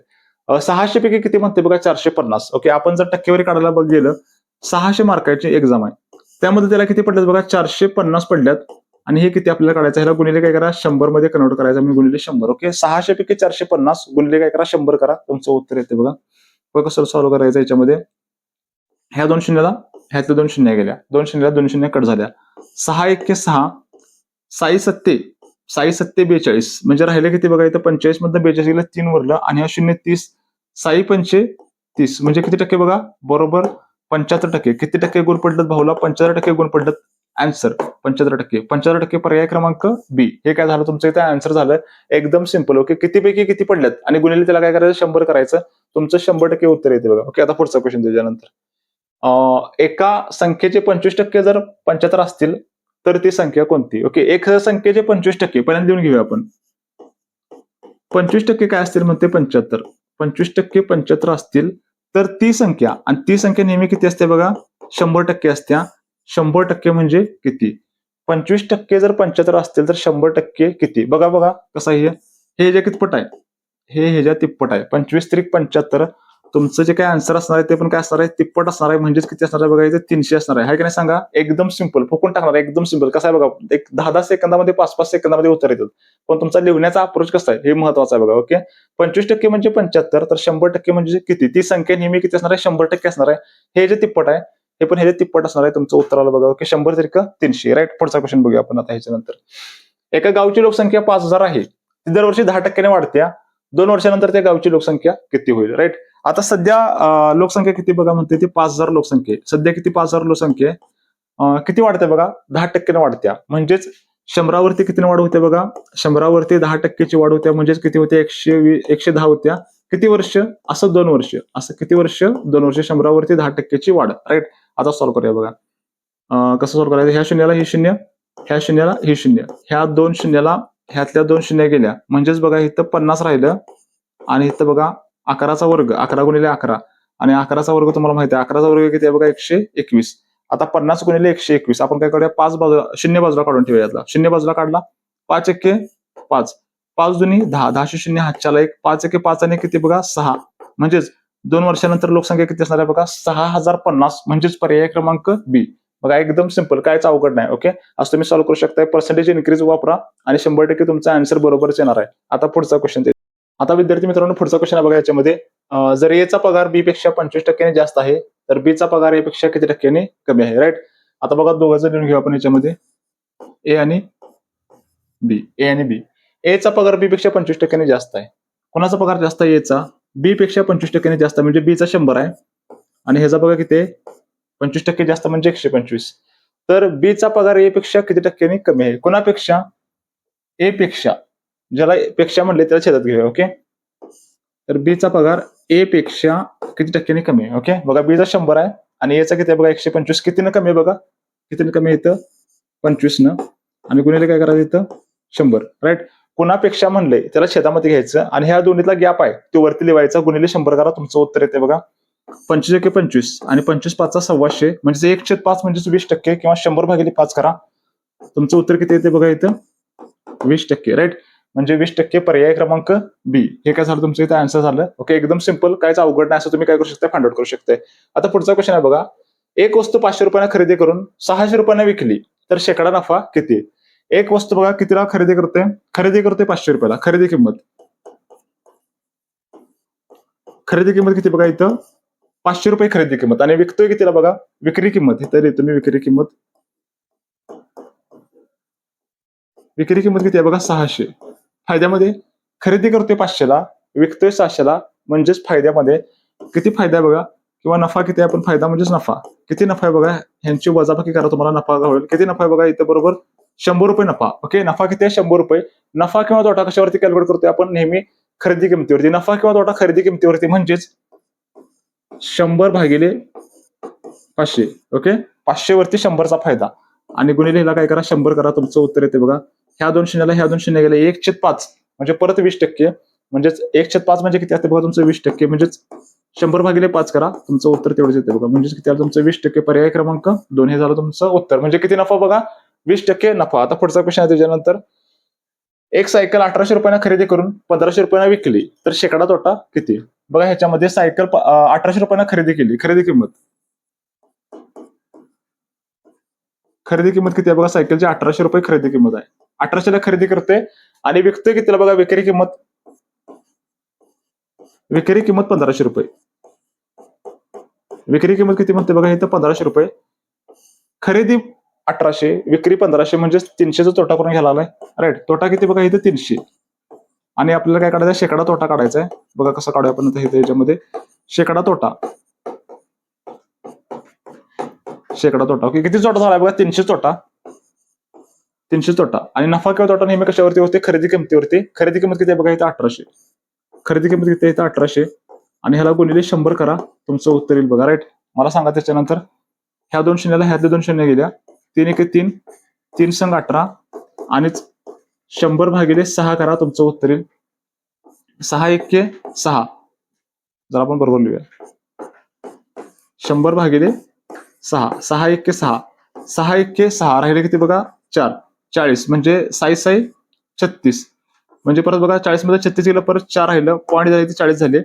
600 पैकी किती म्हणते बघा 450. ओके, आपण जर टक्केवारी काढायला गेलं, 600 मार्काची एक्झाम आहे, त्यामध्ये त्याला किती पडल्यात बघा 450 पडल्यात. आणि हे किती आपल्याला काढायचं, ह्याला गुणिले काय करा 100 मध्ये कन्वर्ट करायचं, मी गुणिले 100. ओके, 600 पैकी 450 गुणिले काय करा 100 करा, तुमचं उत्तर येते बघा. कसं सॉल्व्ह करायचं याच्यामध्ये, ह्या 2 शून्याला ह्यातल्या 2 शून्य गेल्या, 2 शून्याला 2 शून्य कट झाल्या. 6 1 6, 6 सत्ते 42, म्हणजे राहिले किती बघा इथं 45 मधनं 42 गेलं, 3 उरलं आणि हा 0 30, 6 पंचे 30, म्हणजे किती टक्के बघा, बरोबर 75%. किती टक्के गुण पडलं भाऊला? 75% गुण पडलं. आन्सर 75%. 75% पर्याय क्रमांक बी हे काय झालं तुमचं इथं आन्सर झालं. एकदम सिंपल. ओके, किती पैकी किती पडल्यात आणि गुणिले त्याला काय करायचं 100 करायचं, तुमचं 100% उत्तर येते बघा. ओके, आता पुढचा क्वेश्चन त्याच्यानंतर, एका संख्येचे 25% जर 75 असतील तर ती संख्या कोणती? ओके, एक संख्येचे 25% पहिल्यांदा लिहून घेऊया आपण. 25% काय असतील म्हणते 75. 25% 75 असतील तर ती संख्या, आणि ती संख्या नेहमी किती असते बघा 100% असत्या. 100% म्हणजे किती? 25% जर 75 असतील तर 100% किती? बघा बघा कसं आहे हे जे कितपट आहे, हे ह्याच्या तिप्पट आहे. 25 त्रिक 75, तुमचं जे काय आन्सर असणार आहे ते पण काय असणार आहे, तिप्पट असणार आहे. म्हणजेच किती असणार आहे बघा इथे 300 असणार आहे. हाय की नाही सांगा? एकदम सिंपल, फुकून टाकणार आहे. एकदम सिंपल. कसं आहे बघा, एक 10-10 सेकंदामध्ये 5-5 सेकंदामध्ये उत्तर येतात. पण तुमचा लिहिण्याचा अप्रोच कसा आहे हे महत्वाचं आहे बघा. ओके, 25% म्हणजे 75, तर 100% म्हणजे किती? ती संख्या नेहमी किती असणार आहे? 100% असणार आहे. हे जे तिप्पट आहे हे पण हे जे तिप्पट असणार आहे. तुमचं उत्तर आलं बघा. ओके, 100 त्रिक 300, राईट. पुढचा क्वेश्चन बघूया आपण आता ह्याच्यानंतर. एका गावची लोकसंख्या 5000 आहे, ती दरवर्षी 10% वाढत्या. 2 वर्षानंतर त्या गावची लोकसंख्या किती होईल, राईट. आता सध्या लोकसंख्या किती बघा म्हणते ती 5000 लोकसंख्या. सध्या किती 5000 लोकसंख्या किती वाढते बघा 10% वाढत्या. म्हणजेच 100वरती किती वाढ होते बघा, 100वरती 10%ची वाढ होत्या. म्हणजेच किती होते 110 होत्या. किती वर्ष? असं 2 वर्ष. असं किती वर्ष? 2 वर्ष. 100वरती 10%ची वाढ, राईट. आता सॉल्व्ह करूया बघा. कसं सॉल्व्ह करायचं, ह्या शून्याला ही शून्य, ह्या शून्याला ही शून्य, ह्या 2 शून्याला ह्यातल्या 2 शून्य गेल्या, म्हणजेच बघा इथं 50 राहिलं आणि इथं बघा 11चा वर्ग, 11 गुणिले 11, आणि 11चा वर्ग तुम्हाला माहिती आहे 11चा वर्ग किती आहे बघा 121. आता 50 गुणिले 121 आपण काय करूया, 5 बाजूला शून्य बाजूला काढून ठेवूया. यातला शून्य बाजूला काढला, 5 1 5, 5 दुनी 10, 10 शून्य हातच्याला 1, 5 1 5 आणि किती बघा 6, म्हणजेच 2 वर्षानंतर लोकसंख्या किती असणार आहे बघा 6050, म्हणजेच पर्याय क्रमांक बी. बघा एकदम सिंपल, कायच अवघड नाही. ओके, असं तुम्ही सॉल्व्ह करू शकता. पर्सेंटेज इन्क्रीज वापरा आणि 100% तुमचा आन्सर बरोबरच येणार आहे. आता पुढचा क्वेश्चन. आता विद्यार्थी मित्रांनो पुढचा क्वेश्चन बघा याच्यामध्ये, जर ए चा पगार बी पेक्षा 25% जास्त आहे तर बी चा पगार ए पेक्षा किती टक्क्याने कमी आहे, राईट. आता बघा दोघांचं लिहून घेऊ आपण याच्यामध्ये, ए आणि बी. ए आणि बी. ए चा पगार बी पेक्षा 25% जास्त आहे. कोणाचा पगार जास्त आहे? ए चा. बी पेक्षा 25% जास्त म्हणजे बी चा 100 आहे आणि ह्याचा बघा किती आहे 25% जास्त म्हणजे 125. तर बी चा पगार ए पेक्षा किती टक्क्यांनी कमी आहे? कोणापेक्षा? ए पेक्षा. ज्याला पेक्षा म्हणले त्याला छेदात घेऊया. ओके, तर बी चा पगार ए पेक्षा किती टक्क्यांनी कमी आहे? ओके, बघा बी चा 100 आहे आणि ए चा किती आहे बघा 125. कितीनं कमी आहे बघा, कितीनं कमी आहे इथं 25 न, आणि गुणिले काय करायचं इथं 100, राईट. कुणापेक्षा म्हणलंय त्याला छेदामध्ये घ्यायचं आणि ह्या दोन्हीतला गॅप आहे तो वरती लिहायचा, गुणिले 100 करा, तुमचं उत्तर येते बघा 25 25 आणि 25 5 125, म्हणजे 1/5 म्हणजे 20% किंवा 100 भागिले 5 करा, तुमचं उत्तर किती येते बघा इथं 20%, राईट. म्हणजे 20% पर्याय क्रमांक बी हे काय झालं तुमचं इथं आन्सर झालं. ओके, एकदम सिंपल, कायच अवघड नाही. असं तुम्ही काय करू शकता, फाइंड आउट करू शकता. आता पुढचा क्वेश्चन आहे बघा, एक वस्तू 500 रुपयांना खरेदी करून 600 रुपयांना विकली तर शेकडा नफा किती? एक वस्तू बघा कितीला खरेदी करते 500 रुपयाला. खरेदी किंमत किती बघा इथं 500 रुपये खरेदी किंमत आणि विकतोय कितीला बघा, विक्री किंमत इथं देतो मी विक्री किंमत. विक्री किंमत किती आहे बघा 600. फायद्यामध्ये खरेदी करतोय 500ला, विकतोय 600ला, म्हणजेच फायद्यामध्ये किती फायदा आहे बघा, किंवा नफा किती आहे, पण फायदा म्हणजेच नफा. किती नफा आहे बघा, ह्यांची वजाबाकी करा तुम्हाला नफा होईल. किती नफा आहे बघा इथं, बरोबर 100 रुपये नफा. ओके, नफा किती आहे 100 रुपये. नफा किंवा तोटा कशावरती कॅल्क्युलेट करतोय आपण, नेहमी खरेदी किमतीवरती. नफा किंवा तोटा खरेदी किमतीवरती, म्हणजेच 100 भागिले 500. ओके, 500 वरती 100चा फायदा आणि गुणिले ह्याला काय करा, 100 करा, तुमचं उत्तर येते बघा. ह्या 2 शून्याला ह्या 2 शून्य गेले, 1/5 म्हणजे परत 20%, म्हणजेच 1/5 म्हणजे किती असते बघा तुमचं 20%, म्हणजेच 100 भागिले 5 करा, तुमचं उत्तर तेवढंच येते बघा. म्हणजेच किती आलं तुमचं 20%. पर्याय क्रमांक 2 हे झालं तुमचं उत्तर. म्हणजे किती नफा बघा, 20% नफा. आता पुढचा क्वेश्चन आहे त्याच्यानंतर. एक सायकल 1800 रुपयांना खरेदी करून 1500 रुपयांना विकली तर शेकडा तोटा किती. बघा ह्याच्यामध्ये सायकल 1800 रुपयांना खरेदी केली, खरेदी किंमत किती आहे बघा, सायकलची 1800 रुपये खरेदी किंमत आहे. 1800ला खरेदी करते आणि विकतोय कितीला बघा, विक्री किंमत 1500 रुपये. विक्री किंमत किती म्हणते बघा इथं 1500 रुपये. खरेदी 1800, विक्री 1500, म्हणजे 300चा तोटा करून घ्यायला आलाय. राईट, तोटा किती बघा इथं 300. आणि आपल्याला काय काढायचं, शेकडा तोटा काढायचा आहे. बघा कसं काढूया आपण इथं याच्यामध्ये, शेकडा तोटा. ओके, किती तोटा झाला बघा, 300 तोटा. आणि नफा किंवा तोटा नेहमी कशावरती होते, खरेदी किमतीवरती. खरेदी किंमत किती आहे बघा इथं 1800. खरेदी किंमत किती आहे इथं 1800 आणि ह्याला गुणिले 100 करा, तुमचं उत्तर येईल बघा. राईट, मला सांगा त्याच्यानंतर. ह्या 2 शून्याला ह्यातले 2 शून्य गेल्या, 3 1 3, 3 संग 18 आणि 100 भागिले 6 करा, तुमचं उत्तर येईल 6 1 6. जर आपण बरोबर लिहूया, 100 भागिले 6, 6 1 6, 6 1 6, राहिले किती बघा 4, 40, म्हणजे 6 6 36. म्हणजे परत बघा 40 मध्ये 36 गेलं, परत 4 राहिलं, पॉईंट झाले 40 झाले,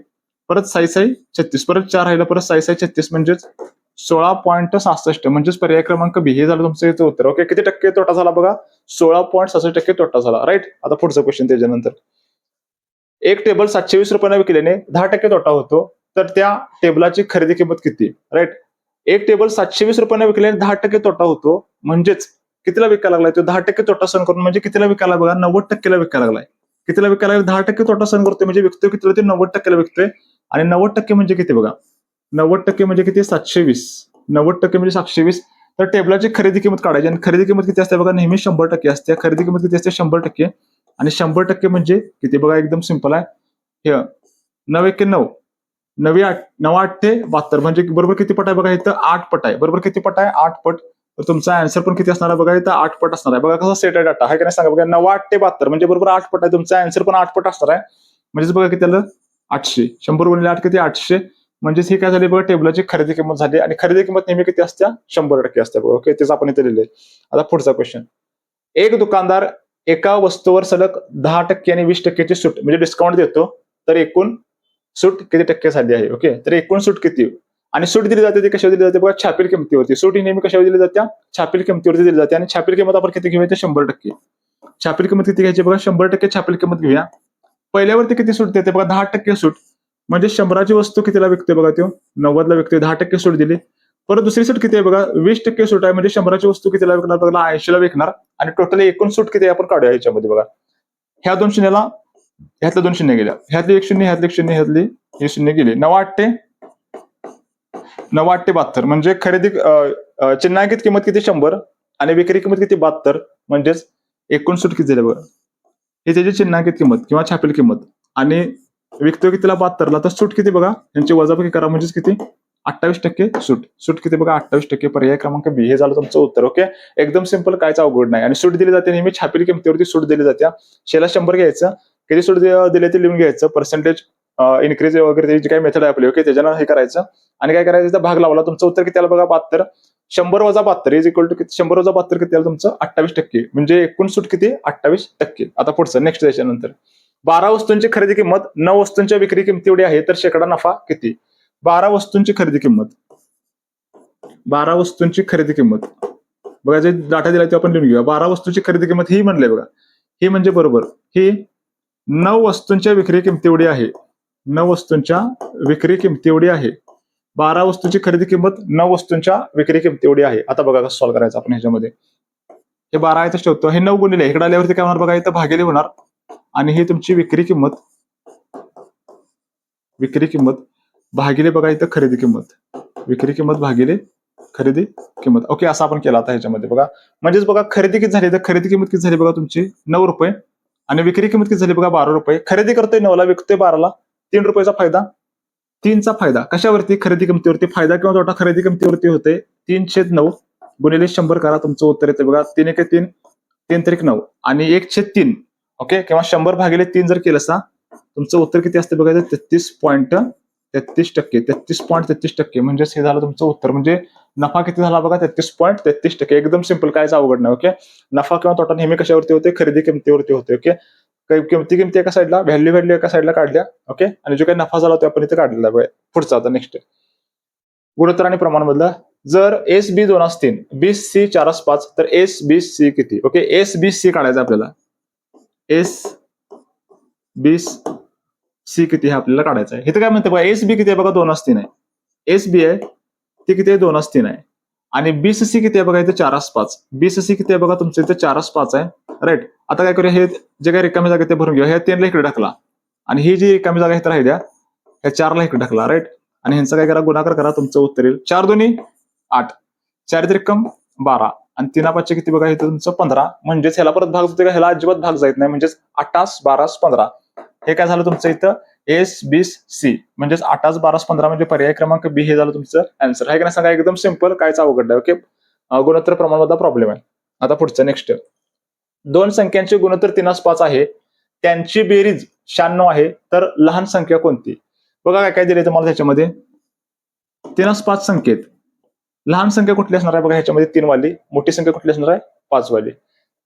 परत 6 6 36, परत 4 राहिलं, परत 6 6 36, म्हणजेच 16.66. म्हणजेच पर्याय क्रमांक बी हे झालं तुमचं इथं उत्तर. ओके, किती टक्के तोटा झाला बघा, 16.66% तोटा झाला. राईट, आता पुढचा क्वेश्चन त्याच्यानंतर. एक टेबल 720 रुपयांना विकल्याने 10% तोटा होतो, तर त्या टेबलाची खरेदी किंमत किती. राईट, एक टेबल 720 रुपयांना विकल्याने 10% तोटा होतो, म्हणजेच कितीला विकायला लागलाय तो, 10% तोटा सहन करून, म्हणजे कितीला विकायला बघा, 90%ला विकायला लागलाय. कितीला विकायला लागलाय, 10% तोटा सहन करतोय, म्हणजे विकतोय कितीला, ते 90%ला विकतोय. आणि 90% म्हणजे किती बघा, 90% म्हणजे किती, 720. 90% म्हणजे 720. तर टेबलाची खरेदी किंमत काढायची, आणि खरेदी किंमत किती असते बघा, नेहमी 100% असते. खरेदी किंमत किती असते, 100%. आणि 100% म्हणजे किती बघा, एकदम सिंपल आहे. हे 9 1 9, 9 8 72, म्हणजे बरोबर किती पट आहे बघा इथं, 8 पट आहे. बरोबर किती पट आहे, 8 पट. तर तुमचा आन्सर पण किती असणार आहे बघा इथं, 8 पट असणार आहे. बघा कसा सेट आहे डाटा, आहे का नाही सांगा बघा. 9 8 72 म्हणजे बरोबर 8 पट आहे. तुमचा आन्सर पण 8 पट असणार आहे. म्हणजेच बघा किती आलं, 800. 100 गुणिले 8 किती, 800. म्हणजेच ही काय झाली बघा, टेबलाची खरेदी किंमत झाली. आणि खरेदी किंमत नेहमी किती असते, 100% असते बघा. ओके, तेच आपण इथे लिहिलंय. आता पुढचा क्वेश्चन. एक दुकानदार एका वस्तूवर सलग 10% आणि 20%ची सूट म्हणजे डिस्काउंट देतो, तर एकूण सूट किती टक्के झाली आहे. ओके, तर एकूण सूट किती, आणि सूट दिली जाते ती कशावर दिली जाते बघा, छापील किमतीवरती. सूट ही नेहमी कशावर दिली जाते, छापील किमतीवरती दिली जाते. आणि छापील किंमत आपण किती घेऊया, 100%. छापील किंमत किती घ्यायची बघा, 100% छापील किंमत घेऊया. पहिल्यावरती किती सूट देते बघा, 10% सूट. म्हणजे 100ची वस्तू कितीला विकते बघा, तो 90ला विकते, 10% सूट दिली. परत दुसरी सूट किती आहे बघा, 20% सूट आहे. म्हणजे 100ची वस्तू कितीला विकणार बघा, 80ला विकणार. आणि टोटल एकूण सूट किती आहे आपण काढूया ह्याच्यामध्ये बघा. ह्या 2 शून्याला ह्यातल्या 2 शून्य गेल्या, ह्यातली 1 शून्य, ह्यातली 1 शून्य, ह्यातली हे शून्य गेली. 9 8 72, म्हणजे खरेदी चिन्हांकित किंमत किती 100 आणि विक्री किंमत किती 72, म्हणजेच एकूण सूट किती झाली बघा. ही त्याची चिन्हांकित किंमत किंवा छापील किंमत. आणि विकतो कितीला 72ला, तर सूट किती बघा, यांची वजाबाकी करा, म्हणजेच किती 28% सूट. सूट किती बघा, 28%. पर्याय क्रमांक बी हे झालं तुमचं उत्तर. ओके, एकदम सिंपल, कायच अवघड नाही. आणि सूट दिली जाते नेहमी छापील किमतीवरती सूट दिली जाते. शेला 100 घ्यायचं, किती सूट दिली ते लिहून घ्यायचं, पर्सेंटेज इन्क्रीज वगैरे जी काही मेथड आहे आपली. ओके, त्याच्यानं हे करायचं आणि काय करायचं, भाग लावला, तुमचं उत्तर किती आलं बघा, 72. 100 वजा 72 इज इक्वल टू किती, 100 वजा 72 किती आलं तुमचं, 28%. म्हणजे एकूण सूट किती, 28%. आता पुढचं नेक्स्ट त्याच्यानंतर. 12 वस्तूंची खरेदी किंमत 9 वस्तूंच्या विक्री किमती एवढी आहे, तर शेकडा नफा किती. 12 वस्तूंची खरेदी किंमत, 12 वस्तूंची खरेदी किंमत बघा, जे डाटा दिलाय ते आपण लिहून घेऊया. 12 वस्तूंची खरेदी किंमत ही म्हणले बघा, ही म्हणजे बरोबर ही 9 वस्तूंच्या विक्री किमती एवढी आहे. 9 वस्तूंच्या विक्री किमती एवढी आहे. 12 वस्तूंची खरेदी किंमत 9 वस्तूंच्या विक्री किंमत एवढी आहे. आता बघा कसं सॉल्व्ह करायचं आपण ह्याच्यामध्ये. हे 12 आहे ठेवतो, हे 9 गुणिले इकडे आल्यावरती काय होणार बघा, इथं भागिले होणार आणि ही तुमची विक्री किंमत भागिले बघा इथं खरेदी किंमत, विक्री किंमत भागिले खरेदी किंमत. ओके, असं आपण केलं आता ह्याच्यामध्ये बघा. म्हणजेच बघा खरेदी किती झाली, तर खरेदी किंमत किती झाली बघा तुमची 9 रुपये आणि विक्री किंमत किती झाली बघा 12 रुपये. खरेदी करतोय 9 ला, विकतोय 12 ला, 3 रुपयाचा फायदा. 3चा फायदा कशावरती, खरेदी किंमतीवरती. फायदा किंवा तोटा खरेदी किंमतीवरती होते. 3/9 गुणिले 100 करा, तुमचं उत्तर येते बघा 3 1 3, 3 3 9 आणि 1/3. ओके, किंवा 100 भागिले 3 जर केलं असता तुमचं उत्तर किती असतं बघा, 33.33%. 33.33% म्हणजेच हे झालं तुमचं उत्तर. म्हणजे नफा किती झाला बघा 33.33%. एकदम सिंपल, कायच अवघड नाही. ओके, नफा किंवा तोटा नेहमी कशावरती होते, खरेदी किंमतीवरती होते. ओके, किमती एका साईडला, व्हॅल्यू एका साईडला काढल्या. ओके, आणि जो काही नफा झाला तो आपण इथे काढलेला आहे. पुढचा आता नेक्स्ट गुणोत्तर आणि प्रमाण मधला. जर एस बी 2 असतील, बी सी 4 5, तर एस बी सी किती. ओके, एस बी सी काढायचं आपल्याला. एस बी सी किती हे आपल्याला काढायचं आहे. इथे काय म्हणते बघा, एस बी किती आहे बघा 2 असतील आहे. एस बी आहे ती किती आहे 2 असतील आहे. आणि बीसीसी किती आहे बघा इथे 4 5. बीसीसी किती आहे बघा तुमचं इथे 4 5 आहे. राईट, आता काय करूया, हे जे काही रिकामी जागा ते भरून घेऊया. ह्या 3 ला इकडे टाकला आणि ही जी रिकामी जागा इथे राहिल्या ह्या 4 ला इकडे टाकला. राईट, आणि ह्यांचा काय करा, गुणाकार करा, तुमचं उत्तर येईल 4 2 8, 4 त्रिकम 12 आणि 3 5 किती बघा इथं तुमचं 15. म्हणजेच ह्याला परत भाग होते का, ह्याला अजिबात भाग जात नाही. म्हणजेच 8 12 15 हे काय झालं तुमचं इथं एस बी सी. म्हणजेच 8 12 15 म्हणजे पर्याय क्रमांक बी हे झालं तुमचं आन्सर. आहे का नाही सांगा, एकदम सिंपल, कायच अवघड नाही. ओके, गुणोत्तर प्रमाणामध्ये प्रॉब्लेम आहे. आता पुढचं नेक्स्ट, 2 संख्यांचे गुणोत्तर 3 5 आहे, त्यांची बेरीज 96 आहे, तर लहान संख्या कोणती. बघा काय काय दिले तुम्हाला त्याच्यामध्ये. 3 5 संख्येत लहान संख्या कुठली असणार आहे बघा ह्याच्यामध्ये 3 वाली, मोठी संख्या कुठली असणार आहे 5 वाली.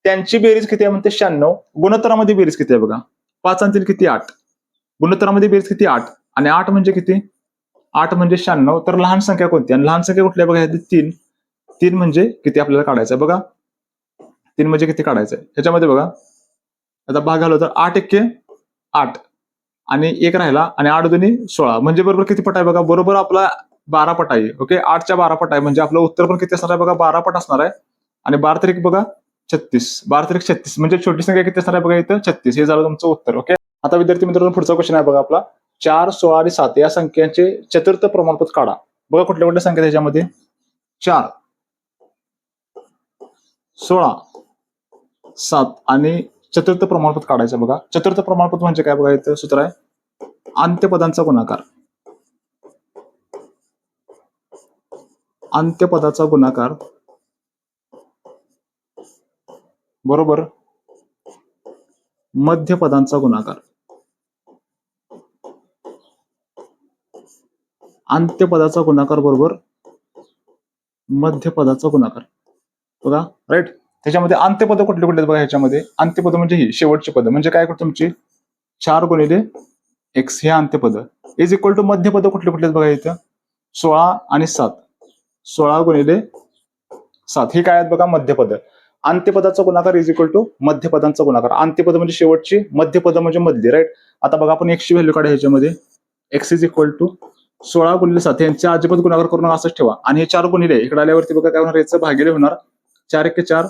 त्यांची बेरीज किती आहे म्हणते 96. गुणोत्तरामध्ये बेरीज किती आहे बघा, 5 आणि 3 किती 8. गुणोत्तरामध्ये बेरीज किती 8 आणि 8 म्हणजे किती, 8 म्हणजे 96. तर लहान संख्या कोणती, आणि लहान संख्या कुठली आहे बघा, 3. 3 म्हणजे किती आपल्याला काढायचं आहे बघा, 3 म्हणजे किती काढायचं आहे ह्याच्यामध्ये बघा. आता भाग घालव तर 8 1 8 आणि 1 राहिला आणि 8 2 16 म्हणजे बरोबर किती पट आहे बघा, बरोबर आपला 12 पट आहे. ओके, 8च्या 12 पट आहे. म्हणजे आपलं उत्तर पण किती असणार आहे बघा, 12 पट असणार आहे. आणि 12 तारीख बघा 36, 12 तारीख 36 म्हणजे छोटी संख्या किती असणार आहे बघा इथं 36. हे झालं तुमचं उत्तर. ओके, आता विद्यार्थी मित्रांनो पुढचा क्वेश्चन आहे बघा आपला, 4 16 आणि 7 या संख्यांचे चतुर्थ प्रमाणपत्र काढा. बघा कुठल्या कुठल्या संख्या त्याच्यामध्ये, 4 16 7 आणि चतुर्थ प्रमाणपत्र काढायचं बघा. चतुर्थ प्रमाणपत्र म्हणजे काय बघा, इथं सूत्र आहे अंत्यपदांचा गुणाकार. अंत्यपदाचा गुणाकार बरोबर मध्यपदांचा गुणाकार. अंत्यपदाचा गुणाकार बरोबर मध्यपदाचा गुणाकार. बघा राईट, त्याच्यामध्ये अंत्यपद कुठले कुठले बघा ह्याच्यामध्ये. अंत्यपद म्हणजे ही शेवटची पद, म्हणजे काय करतो तुमची 4 गुणिले एक्स हे अंत्यपद इज इक्वल टू मध्यपद कुठले कुठले बघा इथं 16 आणि 7. 16 गुणिले 7 हे काय आहेत बघा मध्यपद. अंत्यपदाचा गुणाकार इज इक्वल टू मध्यपदांचा गुणाकार. अंत्यपद म्हणजे शेवटची, मध्यपद म्हणजे मधली. राईट, आता बघा आपण एक्सची व्हॅल्यू काढा ह्याच्यामध्ये. एक्स इज इक्वल टू 16 गुणिले 7 यांचे अजिबात गुणाकार करून असंच ठेवा आणि हे 4 गुणिले इकडे आल्यावरती बघा काय होणार, याचं भागिले होणार. 4 1 4,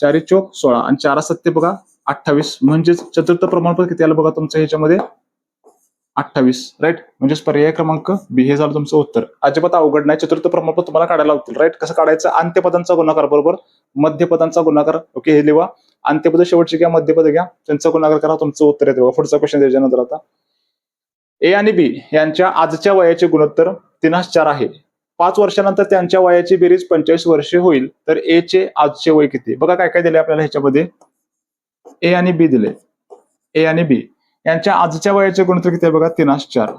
4 चोक 16 आणि 4 7 बघा 28. म्हणजेच चतुर्थ प्रमाणपत्र किती आलं बघा तुमचं ह्याच्यामध्ये 28. राईट, म्हणजेच पर्याय क्रमांक बी हे झालं तुमचं उत्तर. अजिबात अवघड नाही, चतुर्थ प्रमाणपत्र तुम्हाला काढायला होतील. राईट, कसं काढायचं, अंत्यपदांचा गुणाकार बरोबर मध्यपदांचा गुणाकार. ओके, हे लिहा, अंत्यपद शेवटचे घ्या, मध्यपद घ्या, त्यांचा गुणाकार करा, तुमचं उत्तर येते. पुढचा क्वेश्चन त्याच्यानंतर आता, ए आणि बी यांच्या आजच्या वयाचे गुणोत्तर 3 4 आहे. 5 वर्षानंतर त्यांच्या वयाची बेरीज 45 वर्षे होईल, तर ए चे आजचे वय किती. बघा काय काय दिले आपल्याला ह्याच्यामध्ये. ए आणि बी दिले. ए आणि बी यांच्या आजच्या वयाचे गुणोत्तर किती आहे बघा 3 4.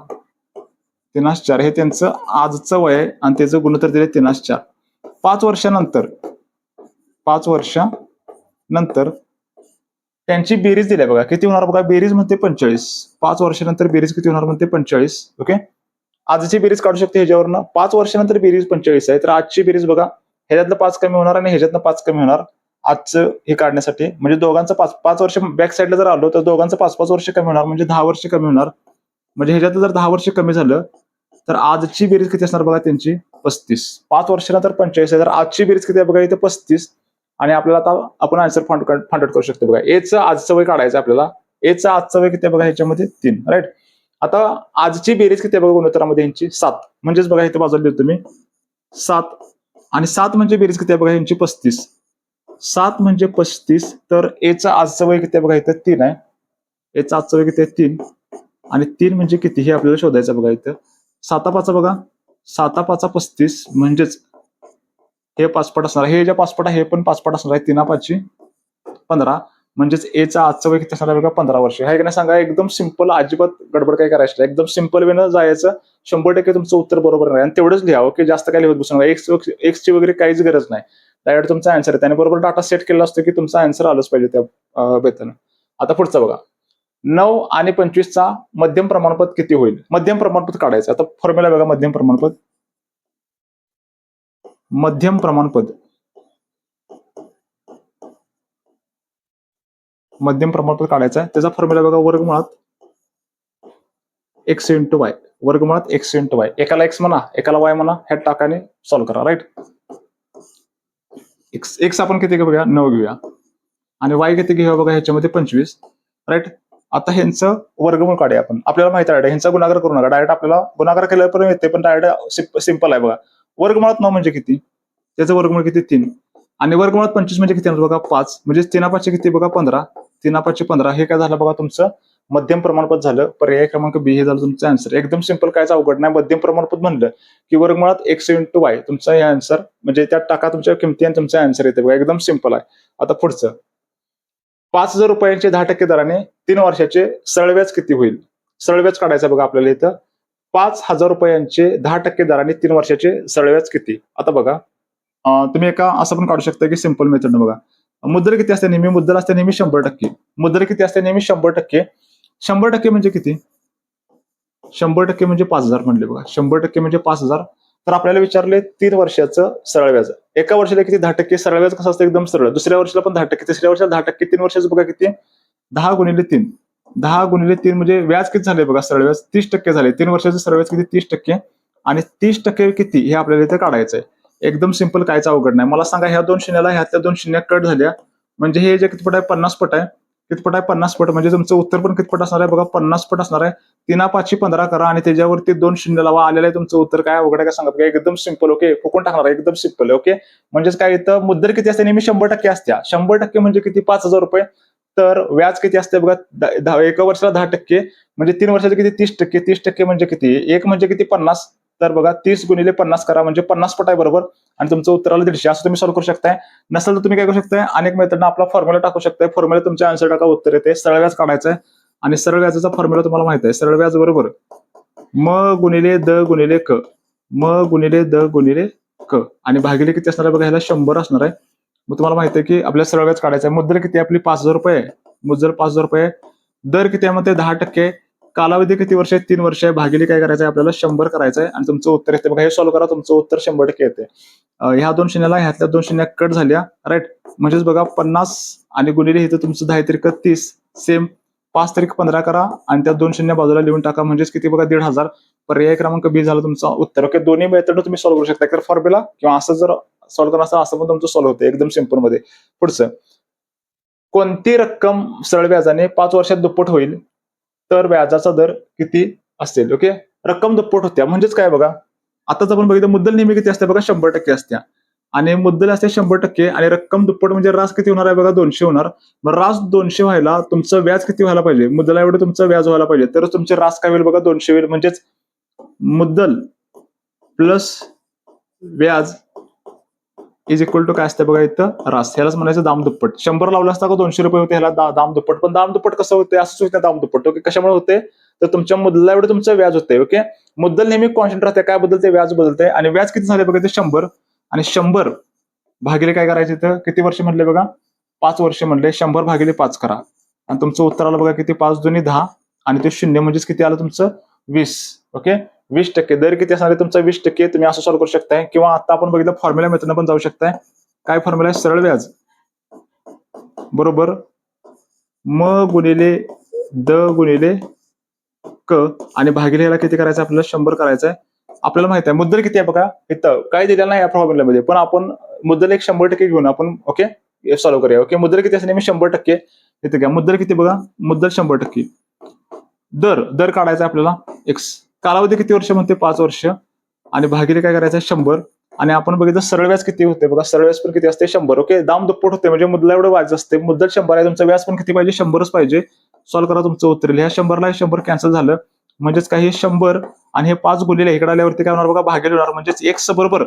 3 4 हे त्यांचं आजचं वय आहे आणि त्याचं गुणोत्तर दिले 3 4. 5 वर्षानंतर त्यांची बेरीज दिली बघा, किती होणार बघा, बेरीज म्हणते 45. 5 वर्षानंतर बेरीज किती होणार म्हणते 45. ओके, आजची बेरीज काढू शकते ह्याच्यावरनं. 5 वर्षानंतर बेरीज 45 आहे, तर आजची बेरीज बघा ह्याच्यातलं 5 कमी होणार आणि ह्याच्यातनं 5 कमी होणार आजचं हे काढण्यासाठी. म्हणजे दोघांचं 5 वर्ष बॅक साईडला जर आलो तर दोघांचं 5 वर्ष कमी होणार, म्हणजे 10 वर्ष कमी होणार. म्हणजे ह्याच्यात जर 10 वर्ष कमी झालं तर आजची बेरीज किती असणार बघा त्यांची 35. 5 वर्षानंतर 45 आहे, तर आजची बेरीज किती आहे बघा इथे 35. आणि आपल्याला आता आपण आन्सर फाइंड आउट करू शकतो बघा. एचं आजचं वय काढायचं आपल्याला. एचं आजचं वय किती आहे बघा ह्याच्यामध्ये 3, राईट. आता आजची बेरीज किती आहे बघा गुणोत्तरामध्ये यांची 7. म्हणजेच बघा इथे बाजूला देतो मी 7. आणि 7 म्हणजे बेरीज किती आहे बघा यांची 35. 7 म्हणजे 35. तर एचं आजचं वय किती आहे बघा इथं 3 आहे. एचं आजचं वय किती आहे 3. आणि 3 म्हणजे किती हे आपल्याला शोधायचं बघा इथं. 7 बघा 7 35 म्हणजेच हे 5 पट असणार. हे जे 5 पट आहे हे पण 5 पट असणार आहे. 3 5 15. म्हणजेच एचं आजचं वय किती असणार आहे बघा 15 वर्ष. हे नाही सांगा एकदम सिंपल, अजिबात गडबड काही करायचं नाही. एकदम सिंपल वेनं जायचं. 100% तुमचं उत्तर बरोबर नाही. आणि तेवढंच लिहा. ओके, जास्त काय लिहत बसू नका. एक्सची वगैरे काहीच गरज नाही. डायरेक्ट तुमचा आन्सर आहे. त्याने बरोबर डाटा सेट केला असतो की तुमचा आन्सर आलंच पाहिजे त्या बेतानं. आता पुढचं बघा. 9 आणि 25चा मध्यम प्रमाणपद किती होईल? मध्यम प्रमाणपद काढायचं. आता फॉर्म्युला बघा मध्यम प्रमाणपद. मध्यम प्रमाणपद. मध्यम प्रमाणपद काढायचा आहे. त्याचा फॉर्म्युला बघा वर्गमुळात x इंटू वाय. वर्गमुळात x इंटू वाय. एकाला x म्हणा, एकाला y म्हणा. ह्या टाकाने सॉल्व्ह करा, राईट. x आपण किती घेऊया? 9 घेऊया. आणि y किती घेऊया बघा ह्याच्यामध्ये 25, राईट. आता ह्यांचं वर्गमूळ काढूया आपण. आपल्याला माहिती आहे ह्यांचा गुणाकार करू नका. डायरेक्ट आपल्याला गुणाकार केल्यापर्यंत येते, पण डायरेक्ट सिंपल आहे बघा. वर्गमुळात 9 म्हणजे किती? त्याचं वर्गमूळ किती? 3. आणि वर्गमुळात 25 म्हणजे किती बघा 5. म्हणजे 3 5 किती बघा 15. 3 5 15. हे काय झालं बघा तुमचं मध्यम प्रमाणपद झालं. पर्याय क्रमांक बी हे झालं तुमचं आन्सर. एकदम सिंपल, कायच अवघड नाही. मध्यम प्रमाणपद म्हणलं की वर्गमुळात x इंटू वाय तुमचा हे आन्सर, म्हणजे त्यात टाका तुमच्या किमती आणि तुमचा आन्सर येते बघा. एकदम सिंपल आहे. आता पुढचं 5,000 रुपयांचे 10% दराने 3 वर्षाचे सरळ व्याज किती होईल? सरळ व्याज काढायचं बघा आपल्याला इथं. 5,000 रुपयांचे 10% दराने 3 वर्षाचे सरळ व्याज किती? आता बघा तुम्ही एका असं पण काढू शकता की सिंपल मेथड बघा. मुद्दल किती असते नेहमी? मुद्दल असते नेहमी 100%. मुद्दल किती असते नेहमी? 100%. 100% म्हणजे किती? 100% म्हणजे 5,000 म्हणले बघा. 100% म्हणजे 5,000. तर आपल्याला विचारले 3 वर्षाचं सरळ व्याज. एका वर्षाला किती? 10%. सरळ व्याज कसं असतं? एकदम सरळ. दुसऱ्या वर्षाला पण 10%, तिसऱ्या वर्षाला 10%, 3 वर्षाचं बघा किती? 10 गुणिले 3. 10 गुणिले 3 म्हणजे व्याज किती झाले बघा? सरळ व्याज 30% झाले. 3 वर्षाचं सरळ व्याज किती? 30%. आणि 30% किती हे आपल्याला इथे काढायचं आहे. एकदम सिंपल, कायच अवघड नाही. मला सांगा ह्या 2 शून्याला ह्यातल्या 2 शून्य कट झाल्या म्हणजे हे जे कितपट आहे? 50 पट आहे. कितपट आहे? 50 पट. म्हणजे तुमचं उत्तर पण कितपट असणार आहे बघा? 50 पट असणार आहे. 3 5 15 करा आणि त्याच्यावरती 2 शून्य लावा. आलेलं आहे तुमचं उत्तर. काय अवघड आहे का सांगा बघा. एकदम सिंपल. ओके, फुकून टाकणार आहे. एकदम सिंपल. ओके, म्हणजेच काय इथं मुद्दल किती असते नेहमी? 100% असत्या. 100% म्हणजे किती? 5,000 रुपये. तर व्याज किती असते बघा? एका वर्षाला 10%, म्हणजे 3 वर्षाचे किती? 30%. 30% म्हणजे किती? 1 म्हणजे किती? 50. तर बघा 30 गुणिले 50 करा म्हणजे 50 पट आहे बरोबर. आणि तुमचं उत्तर आलं 150. असं तुम्ही सॉल्व्ह करू शकताय. नसेल तर तुम्ही काय करू शकताय? अनेक मेथडनं आपला फॉर्म्युला टाकू शकताय. फॉर्म्युला तुमच्या आन्सर टाका, उत्तर येते. सरळ व्याज काढायचं आहे. आणि सरळ व्याजाचा फॉर्म्युला तुम्हाला माहिती आहे. सरळ व्याज बरोबर म गुणिले द गुणिले क. म गुणिले द गुणिले क. आणि भागिले किती असणार आहे बघा? ह्याला 100 असणार आहे. मग तुम्हाला माहिती आहे की आपल्याला सरळ व्याज काढायचं आहे. मुद्दल किती? आपली 5,000 रुपये आहे. मुद्दल 5,000 रुपये आहे. दर किती आहे? मध्ये 10%. कालावधी किती वर्ष आहे? 3 वर्ष आहे. भागिले काय करायचं आहे? आपल्याला 100 करायचं आहे. आणि तुमचं उत्तर येते बघा. हे सॉल्व्ह करा, तुमचं उत्तर 100% येते. ह्या 2 शून्याला ह्यातल्या 2 शून्य कट झाल्या, राईट. म्हणजेच बघा 50 आणि गुणिले इथं तुमचं 10 त्रिक 30. सेम 5 त्रिक 15 करा आणि त्या 2 शून्य बाजूला लिहून टाका. म्हणजेच किती बघा? 1,500. पर्याय क्रमांक बी झाला तुमचा उत्तर. ओके, दोन्ही मेथड तुम्ही सॉल्व्ह करू शकता. तर फॉर्म्युला किंवा असं जर सॉल्व्ह करणार असेल असं पण तुमचं सॉल्व्ह होतं एकदम सिंपल मध्ये. पुढचं, कोणती रक्कम सरळ व्याजाने 5 वर्षात दुप्पट होईल तर व्याजाचा दर किती असेल? ओके, रक्कम दुप्पट होत्या म्हणजेच काय बघा? आताच आपण बघितलं मुद्दल नेहमी किती असते बघा? 100% असत्या. आणि मुद्दल असते 100% आणि रक्कम दुप्पट म्हणजे रास किती होणार आहे बघा? 200 होणार. मग रास 200 व्हायला तुमचं व्याज किती व्हायला पाहिजे? मुद्दला एवढं तुमचं व्याज व्हायला पाहिजे, तर तुमचे रास काय होईल बघा? 200 होईल. म्हणजेच मुद्दल प्लस व्याज इज इक्वल टू काय असतं बघा इथं? रास. ह्यालाच म्हणायचं दाम दुप्पट. 100 लावलं असता का 200 रुपये होते, ह्याला दाम दुप्पट. पण दाम दुप्पट कसं होते? असंच होते दाम दुप्पट. ओके, कशामुळे होते? तर तुमच्या मुद्दला एवढं तुमचं व्याज होते. ओके, मुद्दल नेहमी कॉन्स्टंट राहते. काय बदलते? व्याज बदलते. आणि व्याज किती झाले बघा? ते 100. आणि 100 भागिले काय करायचं इथं? किती वर्ष म्हणले बघा? 5 वर्ष म्हणले. 100 भागिले 5 करा आणि तुमचं उत्तर आलं बघा किती? 5 दुनी 10 आणि ते शून्य म्हणजेच किती आलं तुमचं? 20. ओके, 20%. दर किती असणार आहे तुमचा? 20%. तुम्ही असं सॉल्व्ह करू शकताय किंवा आता आपण बघितलं फॉर्म्युला मेथडनं पण जाऊ शकताय. काय फॉर्म्युला आहे? सरळ व्याज बरोबर म गुणिले द गुणिले क आणि भागिले ह्याला किती करायचं? आपल्याला 100 करायचं आहे. आपल्याला माहिती आहे मुद्दल किती आहे बघा, इथं काय दिलेलं नाही या प्रॉब्लेममध्ये, पण आपण मुद्दल एक 100% घेऊन आपण ओके सॉल्व्ह करूया. ओके, मुद्दल किती असणे मी 100%. इथे घ्या मुद्दल किती बघा, मुद्दल 100%. दर काढायचा आपल्याला एक्स. कालावधी किती वर्ष म्हणते, 5 वर्ष. आणि भागिले काय करायचं, 100. आणि आपण बघितलं सरळ व्याज किती होते बघा, सरळ व्याज पण किती असते, 100. ओके, दाम दुप्पट होते म्हणजे मुद्दला एवढं व्याज असते. मुद्दल 100 आहे, तुमचं व्याज पण किती पाहिजे, 100च पाहिजे. सॉल्व्ह करा, तुमचं उत्तर येईल. ह्या 100ला 100 कॅन्सल झालं, म्हणजेच काही 100 आणि हे 5 गुणिले इकडे आल्यावरती काय होणार बघा, भागिले होणार. म्हणजेच एक्स बरोबर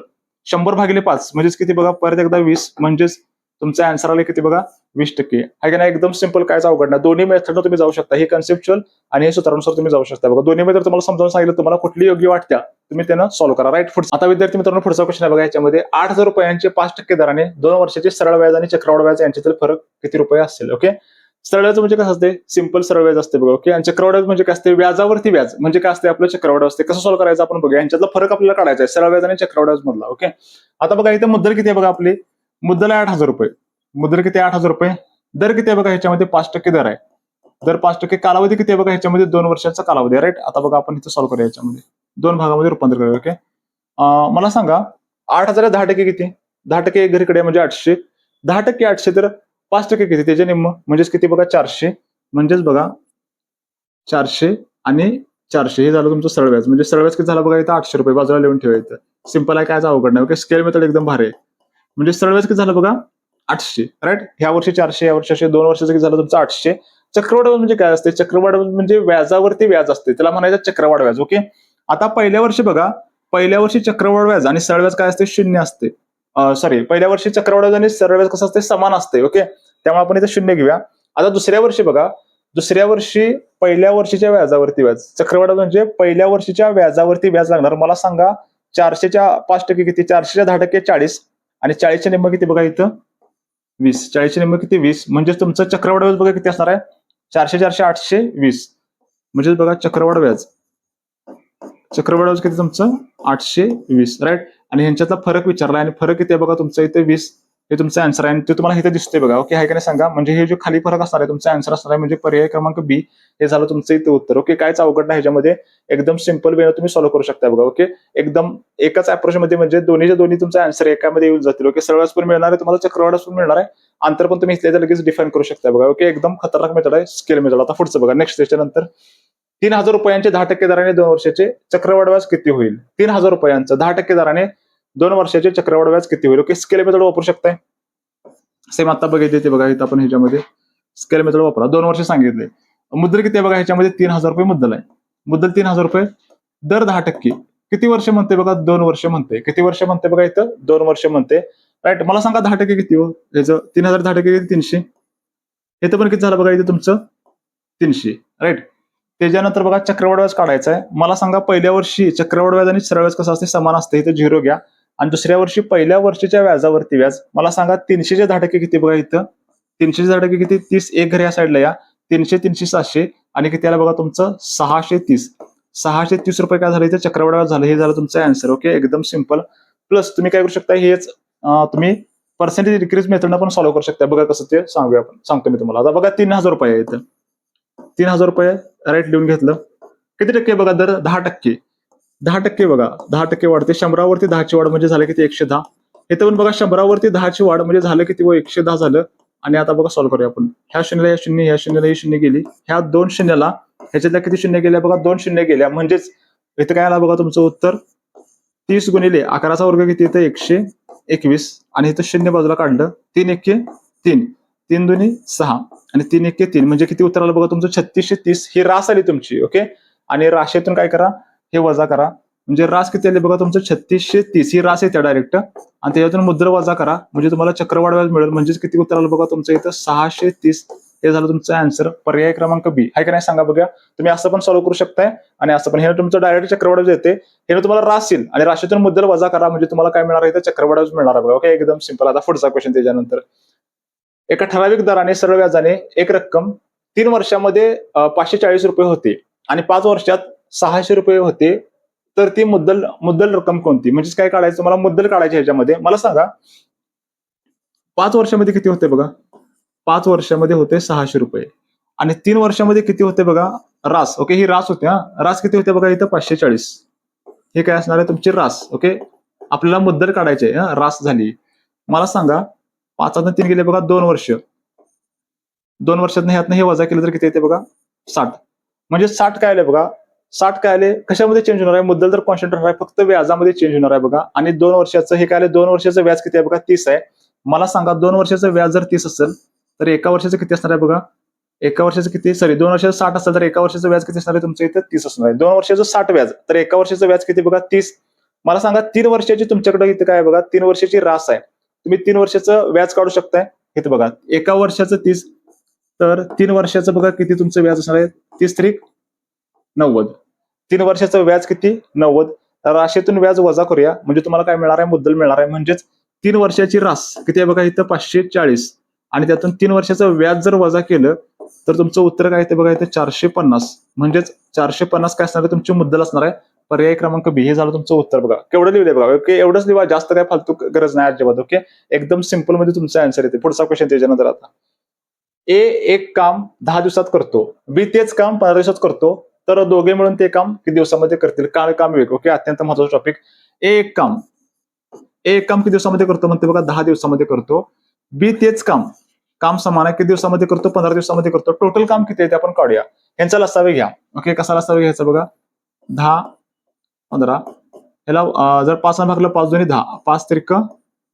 100 भागिले 5 म्हणजेच किती बघा, परत एकदा 20. म्हणजेच तुमचं आन्सर आले किती बघा, 20%. आहे का नाही, एकदम सिंपल, कायच अवघड नाही. दोन्ही मेथडनं तुम्ही जाऊ शकता, हे कन्सेप्च्युअल आणि हे सूत्रानुसार तुम्ही जाऊ शकता बघा. दोन्ही मेथड तुम्हाला समजावून सांगितलं, तुम्हाला कुठली योग्य वाटत्या तुम्ही त्यानं सॉल्व्ह करा. राईट. आता विद्यार्थी मित्रांनो, पुढचा क्वेश्चन आहे बघा, याच्यामध्ये 8,000 रुपयांचे 5% दराने 2 वर्षाचे सरळ व्याज आणि चक्रवाढ व्याज यांच्यातील फरक किती रुपये असेल. ओके, सरळ व्याज म्हणजे कसं असते, सिंपल सरळ व्याज असते बघा. ओके, आणि चक्रवाढ व्याज म्हणजे काय असते, व्याजावरती व्याज म्हणजे काय असते, आपलं चक्रवाढ असते. कसं सॉल्व्ह करायचं आपण बघूया. यांच्यातला फरक आपल्याला काढायचा आहे, सरळ व्याज आणि चक्रवाढ व्याज मधला. ओके, आता बघा इथे मुद्दल किती आहे बघा, आपली मुद्दल आहे 8,000 रुपये. मुद्दल किती आहे, 8,000 रुपये. दर किती आहे बघा, ह्याच्यामध्ये 5% दर आहे. दर 5%. कालावधी किती आहे बघा, ह्याच्यामध्ये 2 वर्षाचा कालावधी आहे. राईट. आता बघा आपण इथे सॉल्व्ह करूया, याच्यामध्ये 2 भागामध्ये रूपांतर करूया. ओके, मला सांगा 8,000 10% किती, 10% एक घरीकडे म्हणजे 800. 10% 800 तर 5% किती, त्याचे निम्म म्हणजेच किती बघा, 400. म्हणजेच बघा 400 आणि 400 हे झालं तुमचं सरळ व्याज. म्हणजे सरळ व्याज किती झालं बघा, इथं 800 रुपये बाजूला लिहून ठेवायचं. सिंपल आहे, काय अवघड नाही. ओके, स्केल मेथड एकदम भारी आहे. म्हणजे सरळ व्याज किती झालं बघा, 800. राईट. ह्या वर्षी 400, या वर्षी 2 वर्षाचं किती झालं तुमचं, 800. चक्रवाढ व्याज म्हणजे काय असते, चक्रवाढ व्याज म्हणजे व्याजावरती व्याज असते, त्याला म्हणायचं चक्रवाढ व्याज. ओके, आता पहिल्या वर्षी बघा, पहिल्या वर्षी चक्रवाढ व्याज आणि सरळ व्याज काय असते, 0 असते. सॉरी, पहिल्या वर्षी चक्रवाढ व्याज आणि सरळ व्याज कसं असते, समान असते. ओके, त्यामुळे आपण इथे 0 घेऊया. आता दुसऱ्या वर्षी बघा, दुसऱ्या वर्षी पहिल्या वर्षीच्या व्याजावरती व्याज, चक्रवाढ म्हणजे पहिल्या वर्षीच्या व्याजावरती व्याज लागणार. मला सांगा 400च्या 5% किती, 400च्या 10% 40 आणि 40च्या निम्म किती बघा, इथं 20. 40च्या निम्म किती, 20. म्हणजे तुमचं चक्रवाढ व्याज बघा किती असणार आहे, 400 400 820. म्हणजे बघा चक्रवाढ व्याज, चक्रवाढ व्याज किती तुमचं, 820. राईट. आणि ह्यांच्यातला फरक विचारला आणि फरक किती आहे बघा, तुमचं इथे 20. हे तुमचं आन्सर आहे आणि ते तुम्हाला इथे दिसतंय बघा. ओके, आहे का नाही सांगा. म्हणजे हे जो खाली फरक असणार आहे तुमचा आन्सर असणार आहे, म्हणजे पर्याय क्रमांक बी हे झालं तुमचं इथे उत्तर. ओके, कायच अवघड नाही ह्याच्यामध्ये, एकदम सिंपल वेने तुम्ही सॉल्व्ह करू शकता बघा. ओके, एकदम एकाच अप्रोच मध्ये म्हणजे दोन्हीच्या दोन्ही तुमचा आन्सर एकामध्ये येऊन जातील. ओके, सरळ व्याज पण मिळणार आहे तुम्हाला, चक्रवाढ व्याज पण मिळणार आहे, अंतर पण तुम्ही इथल्या लगेच डिफाईन करू शकता बघा. ओके, एकदम खतरनाक मेथड आहे, स्केल मेथड. आता पुढचं बघा, नेक्स्ट त्याच्यानंतर 3,000 रुपयांचे 10% दराने 2 वर्षाचे चक्रवाढ व्याज किती होईल. 3,000 रुपयांचं 10% दराने 2 वर्षाचे चक्रवाढ व्याज किती होईल. ओके, स्केल मेथड वापरू शकताय. सेम आता बघितले ते बघा, इथं आपण ह्याच्यामध्ये स्केल मेथड वापरा. 2 वर्ष सांगितले. मुद्दल किती आहे बघा, ह्याच्यामध्ये 3,000 रुपये मुद्दल आहे. मुद्दल 3,000 रुपये. दर 10%. किती वर्ष म्हणते बघा, 2 वर्ष म्हणते. किती वर्ष म्हणते बघा, इथं 2 वर्ष म्हणते. राईट. मला सांगा 10% किती हो, ह्याचं 3,000 10% किती, 300. इथं पण किती झालं बघा, इथं तुमचं 300. राईट. त्याच्यानंतर बघा चक्रवाढ व्याज काढायचं आहे. मला सांगा पहिल्या वर्षी चक्रवाढ व्याज आणि सरळ व्याज कसं असते, समान असते. इथं 0 घ्या. आणि दुसऱ्या वर्षी पहिल्या वर्षीच्या व्याजावरती व्याज, मला सांगा 300च्या 10% किती बघा, इथं 300च्या 10% किती, 30. एक घरी या साईडला या. 300 300 700 आणि किती आला बघा तुमचं, 630. 630 रुपये काय झालं, इथे चक्रवाढ व्याज झालं. हे झालं तुमचं आन्सर. ओके, एकदम सिंपल. प्लस तुम्ही काय करू शकता, हेच तुम्ही पर्सेंटेज डिक्रीज मेथडनं पण सॉल्व्ह करू शकता. बघा कसं ते सांगूया आपण, सांगतो मी तुम्हाला. आता बघा 3,000 रुपये आहे इथं, 3,000 रुपये. राईट, लिहून घेतलं. किती टक्के बघा, दर 10%. 10% बघा, 10% वाढते. 100वरती 10ची वाढ म्हणजे झालं किती, 110. इथं पण बघा 100वरती 10ची वाढ म्हणजे झालं किती, 110 झालं. आणि आता बघा सॉल्व्ह करूया आपण. ह्या शून्याला या शून्य, ह्या शून्याला ही शून्य गेली. ह्या 2 शून्याला ह्याच्यातल्या किती शून्य गेल्या बघा, 2 शून्य गेल्या. म्हणजेच इथं काय आला बघा तुमचं उत्तर, 30 गुणिले 11चा वर्ग किती, इथं 121. आणि इथं शून्य बाजूला काढलं, 3 1 3, 3 2 6 आणि 3 1 3 म्हणजे किती उत्तर आलं बघा तुमचं, 3630. ही रास आली तुमची. ओके, आणि राशीतून काय करा, हे वजा करा. म्हणजे रास किती आली बघा तुमचं, 3630. ही रास येते डायरेक्ट. आणि त्याच्यातून मुद्दल वजा करा म्हणजे तुम्हाला चक्रवाढ व्याज मिळेल. म्हणजेच किती उत्तर आलं बघा तुमचं इथं, 630. हे झालं तुमचं आन्सर, पर्याय क्रमांक बी. आहे का नाही सांगा बघा. तुम्ही असं पण सॉल्व्ह करू शकताय आणि असं पण. हे तुमचं डायरेक्ट चक्रवाढ व्याज येते, हे तुम्हाला रास येईल आणि राशीतून मुद्दल वजा करा म्हणजे तुम्हाला काय मिळणार आहे, चक्रवाढ व्याज मिळणार आहे बघा. ओके, एकदम सिंपल. आता पुढचा क्वेश्चन त्याच्यानंतर, एका ठराविक दराने सरळ व्याजाने एक रक्कम 3 वर्षामध्ये 540 रुपये होते आणि 5 वर्षात 600 रुपये होते, तर ती मुद्दल रक्कम कोणती. म्हणजेच काय काढायचं, मला मुद्दल काढायची ह्याच्यामध्ये. मला सांगा 5 वर्षामध्ये किती होते बघा, 5 वर्षामध्ये होते 600 रुपये आणि 3 वर्षामध्ये किती होते बघा, रास. ओके, ही रास होते. हा, रास किती होते बघा इथं, 540. हे काय असणार आहे तुमची रास. ओके, आपल्याला मुद्दल काढायची आहे. रास झाली. मला सांगा 5 3 गेले बघा 2 वर्ष. 2 वर्षातनं ह्यातनं हे वजा केलं तर किती येते बघा 60. म्हणजे 60 काय आले बघा. 60 काय आले, कशामध्ये चेंज होणार आहे, मुद्दल तर कॉन्स्टंट राहणार आहे, फक्त व्याजामध्ये चेंज होणार आहे बघा. आणि 2 वर्षाचं हे काय आले, 2 वर्षाचं व्याज किती आहे बघा 30 आहे. मला सांगा 2 वर्षाचं व्याज जर 30 असेल तर एका वर्षाचं किती असणार आहे बघा. एका वर्षाचं किती, 2 वर्षाचं 60 असेल तर एका वर्षाचं व्याज किती असणार आहे तुमचं इथं 30 असणार आहे. 2 वर्षाचं 60 व्याज तर एका वर्षाचं व्याज किती बघा 30. मला सांगा 3 वर्षाची तुमच्याकडे इथं काय बघा 3 वर्षाची रास आहे. तुम्ही 3 वर्षाचं व्याज काढू शकताय. इथं बघा एका वर्षाचं 30 तर 3 वर्षाचं बघा किती तुमचं व्याज असणार आहे 30 3 90. 3 वर्षाचं व्याज किती 90. तर राशीतून व्याज वजा करूया म्हणजे तुम्हाला काय मिळणार आहे, मुद्दल मिळणार आहे. म्हणजेच 3 वर्षाची रास किती आहे बघा इथं 540 आणि त्यातून 3 वर्षाचं व्याज जर वजा केलं तर तुमचं उत्तर काय येते बघा इथे 450. म्हणजेच 450 काय असणार आहे तुमची मुद्दल असणार आहे. पर्याय क्रमांक बी हे झालं तुमचं उत्तर. बघा केवढं लिहिलंय बघा. ओके, एवढंच लिहा, जास्त काय फालतू गरज नाही अजिबात. ओके, एकदम सिंपल मध्ये तुमचा आन्सर येते. पुढचा क्वेश्चन त्याच्यानंतर आता ए एक काम 10 दिवसात करतो, बी तेच काम 15 दिवसात करतो, तर दोघे मिळून ते काम किती दिवसामध्ये करतील. काळ काम वेग. ओके, अत्यंत महत्वाचा टॉपिक. ए एक काम किती दिवसामध्ये करतो म्हणते बघा 10 दिवसामध्ये करतो. बी तेच काम समान आहे, किती दिवसामध्ये करतो 15 दिवसामध्ये करतो. टोटल काम किती आहे ते आपण काढूया. यांचा लसावे घ्या. ओके, कसा लसावे घ्यायचा बघा 10 15 ह्याला जर 5 भागलं 5 दोन्ही 10, 5 तिरक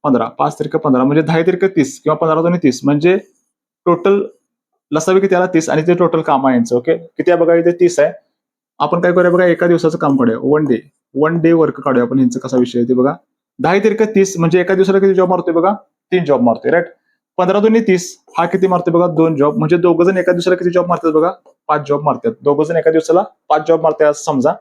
15, 5 तिरक 15 म्हणजे 10 तिरक 30 किंवा 15 दोन्ही 30 म्हणजे टोटल लसावी किती आला 30 आणि ते टोटल काम आहे यांचं. ओके, किती आहे बघा इथे 30 आहे. आपण काय करूया बघा एका दिवसाचं काम काढूया. वन डे वर्क काढूया आपण. यांचा कसा विषय आहे ते बघा. 10 तिरक 30 म्हणजे एका दिवसाला किती जॉब मारतोय बघा 3 जॉब मारतोय. राईट. 15 दोन्ही 30 हा किती मारतोय बघा 2 जॉब. म्हणजे दोघं जण एका दिवसाला किती जॉब मारतात बघा 5 जॉब मारतात. दोघं जण एका दिवसाला 5 जॉब मारतात असं समजा.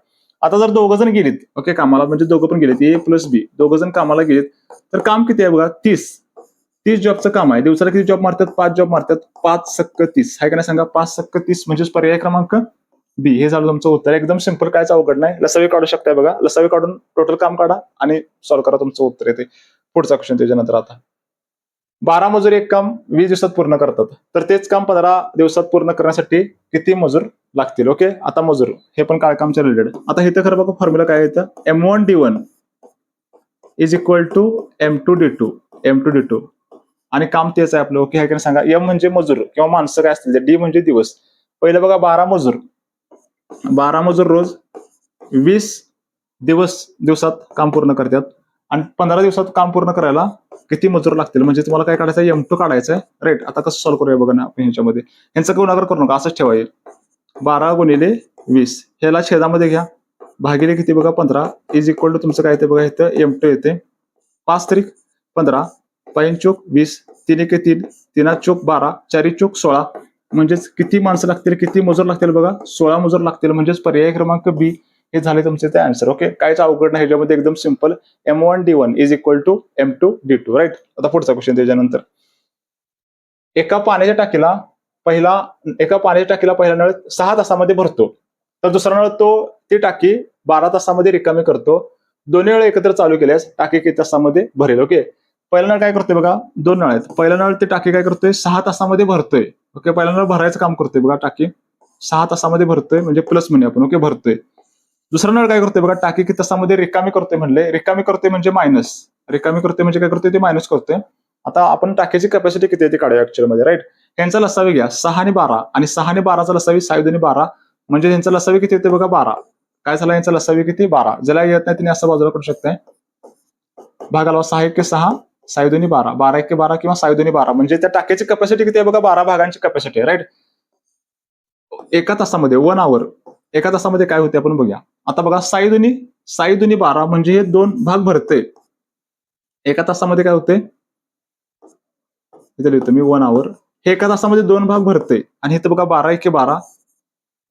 आता जर दोघं जण गेलीत ओके कामाला, म्हणजे दोघं पण गेलेत ए प्लस बी, दोघं जण कामाला गेलेत तर काम किती आहे बघा 30 जॉबचं काम आहे. दिवसाला किती जॉब मारतात 5 जॉब मारतात. 5 सक्क 30 आहे का नाही सांगा. 5 सक्क 30 म्हणजेच पर्याय क्रमांक बी हे झालं तुमचं उत्तर. एकदम सिंपल, कायच अवघड नाही. लसावी काढू शकताय बघा. लसावी काढून टोटल काम काढा आणि सॉल्व्ह करा, तुमचं उत्तर येते. पुढचा क्वेश्चन त्याच्यानंतर आता 12 मजूर एक काम 20 दिवसात पूर्ण करतात, तर तेच काम 15 दिवसात पूर्ण करण्यासाठी किती मजूर लागतील. ओके, आता मजूर हे पण काय कामच्या रिलेटेड. आता इथं खरं बघा फॉर्म्युला काय येतं, M1D1 is equal to M2D2 आणि काम तेच आहे आपलं. ओके, हे सांगा. एम म्हणजे मजूर किंवा माणसं काय असतील, डी म्हणजे दिवस. पहिलं बघा 12 मजूर रोज 20 दिवसात काम पूर्ण करतात आणि 15 दिवसात काम पूर्ण करायला किती मजूर लागतील. म्हणजे तुम्हाला काय काढायचं आहे M2 काढायचं आहे. राईट. आता कसं सॉल्व्ह करूया बघा ना आपण ह्याच्यामध्ये. यांचा गुणाकार करू नका, असंच ठेवायचं. 12 गुणिले 20 ह्याला छेदामध्ये घ्या, भागिले किती बघा 15 इज इक्वल टू तुमचं काय येते बघा इथं M2 येते. 5 त्रिक 15 5 चोक 20 3 एक 3 3 चोक 12 4 चोक 16 म्हणजेच किती माणसं लागतील, किती मजूर लागतील बघा 16 मजूर लागतील. म्हणजेच पर्याय क्रमांक बी हे झाले तुमचे ते आन्सर. ओके, काहीच अवघड नाही ह्याच्यामध्ये, एकदम simple. M1D1 is equal to M2D2. Right. आता पुढचा क्वेश्चन त्याच्यानंतर एका पाण्याच्या टाकीला पहिला नळ 6 तासामध्ये भरतो, तर दुसरा नळ ती टाकी 12 तासामध्ये रिकामी करतो. दोन्ही नळ एकत्र चालू केल्यास टाकी किती तासामध्ये भरेल. ओके, पहिला नळ काय करतोय बघा, 2 नळ आहेत. पहिला नळ ते टाकी काय करतोय 6 तासामध्ये भरतोय. ओके, पहिला नळ भरायचं काम करतोय बघा, टाकी 6 तासामध्ये भरतोय म्हणजे प्लस म्हणे आपण. ओके, भरतोय. दुसरा नळ काय करतोय बघा, टाकी किती तासामध्ये रिकामी करतोय म्हणले. रिकामी करतोय म्हणजे मायनस, रिकामी करतोय म्हणजे काय करतोय ते मायनस करतोय. आता आपण टाकीची कॅपॅसिटी किती आहे ते काढूया ऍक्च्युअल मध्ये. राईट. यांचा लसावी घ्या 6 आणि 12 आणि 6 आणि 12चा लसावी 6 आणि 12 म्हणजे यांचा लसावी किती येते बघा 12. काय झाला यांचा लसावी किती 12. ज्याला येत नाही तिने असं बाजूला करू शकताय, भागाला 6 1 6 6 2 12 12 1 12 किंवा 6 2 12 म्हणजे त्या टाक्याची कॅपॅसिटी किती आहे बघा 12 भागांची कॅपॅसिटी आहे. राईट. एका तासामध्ये 1 आवर एका तासामध्ये काय होते आपण बघूया. आता बघा 6 2 12 म्हणजे हे 2 भाग भरते एका तासामध्ये. काय होते इथे लिहितो मी 1 आवर, हे एका तासामध्ये 2 भाग भरते आणि इथे बघा 12 1 12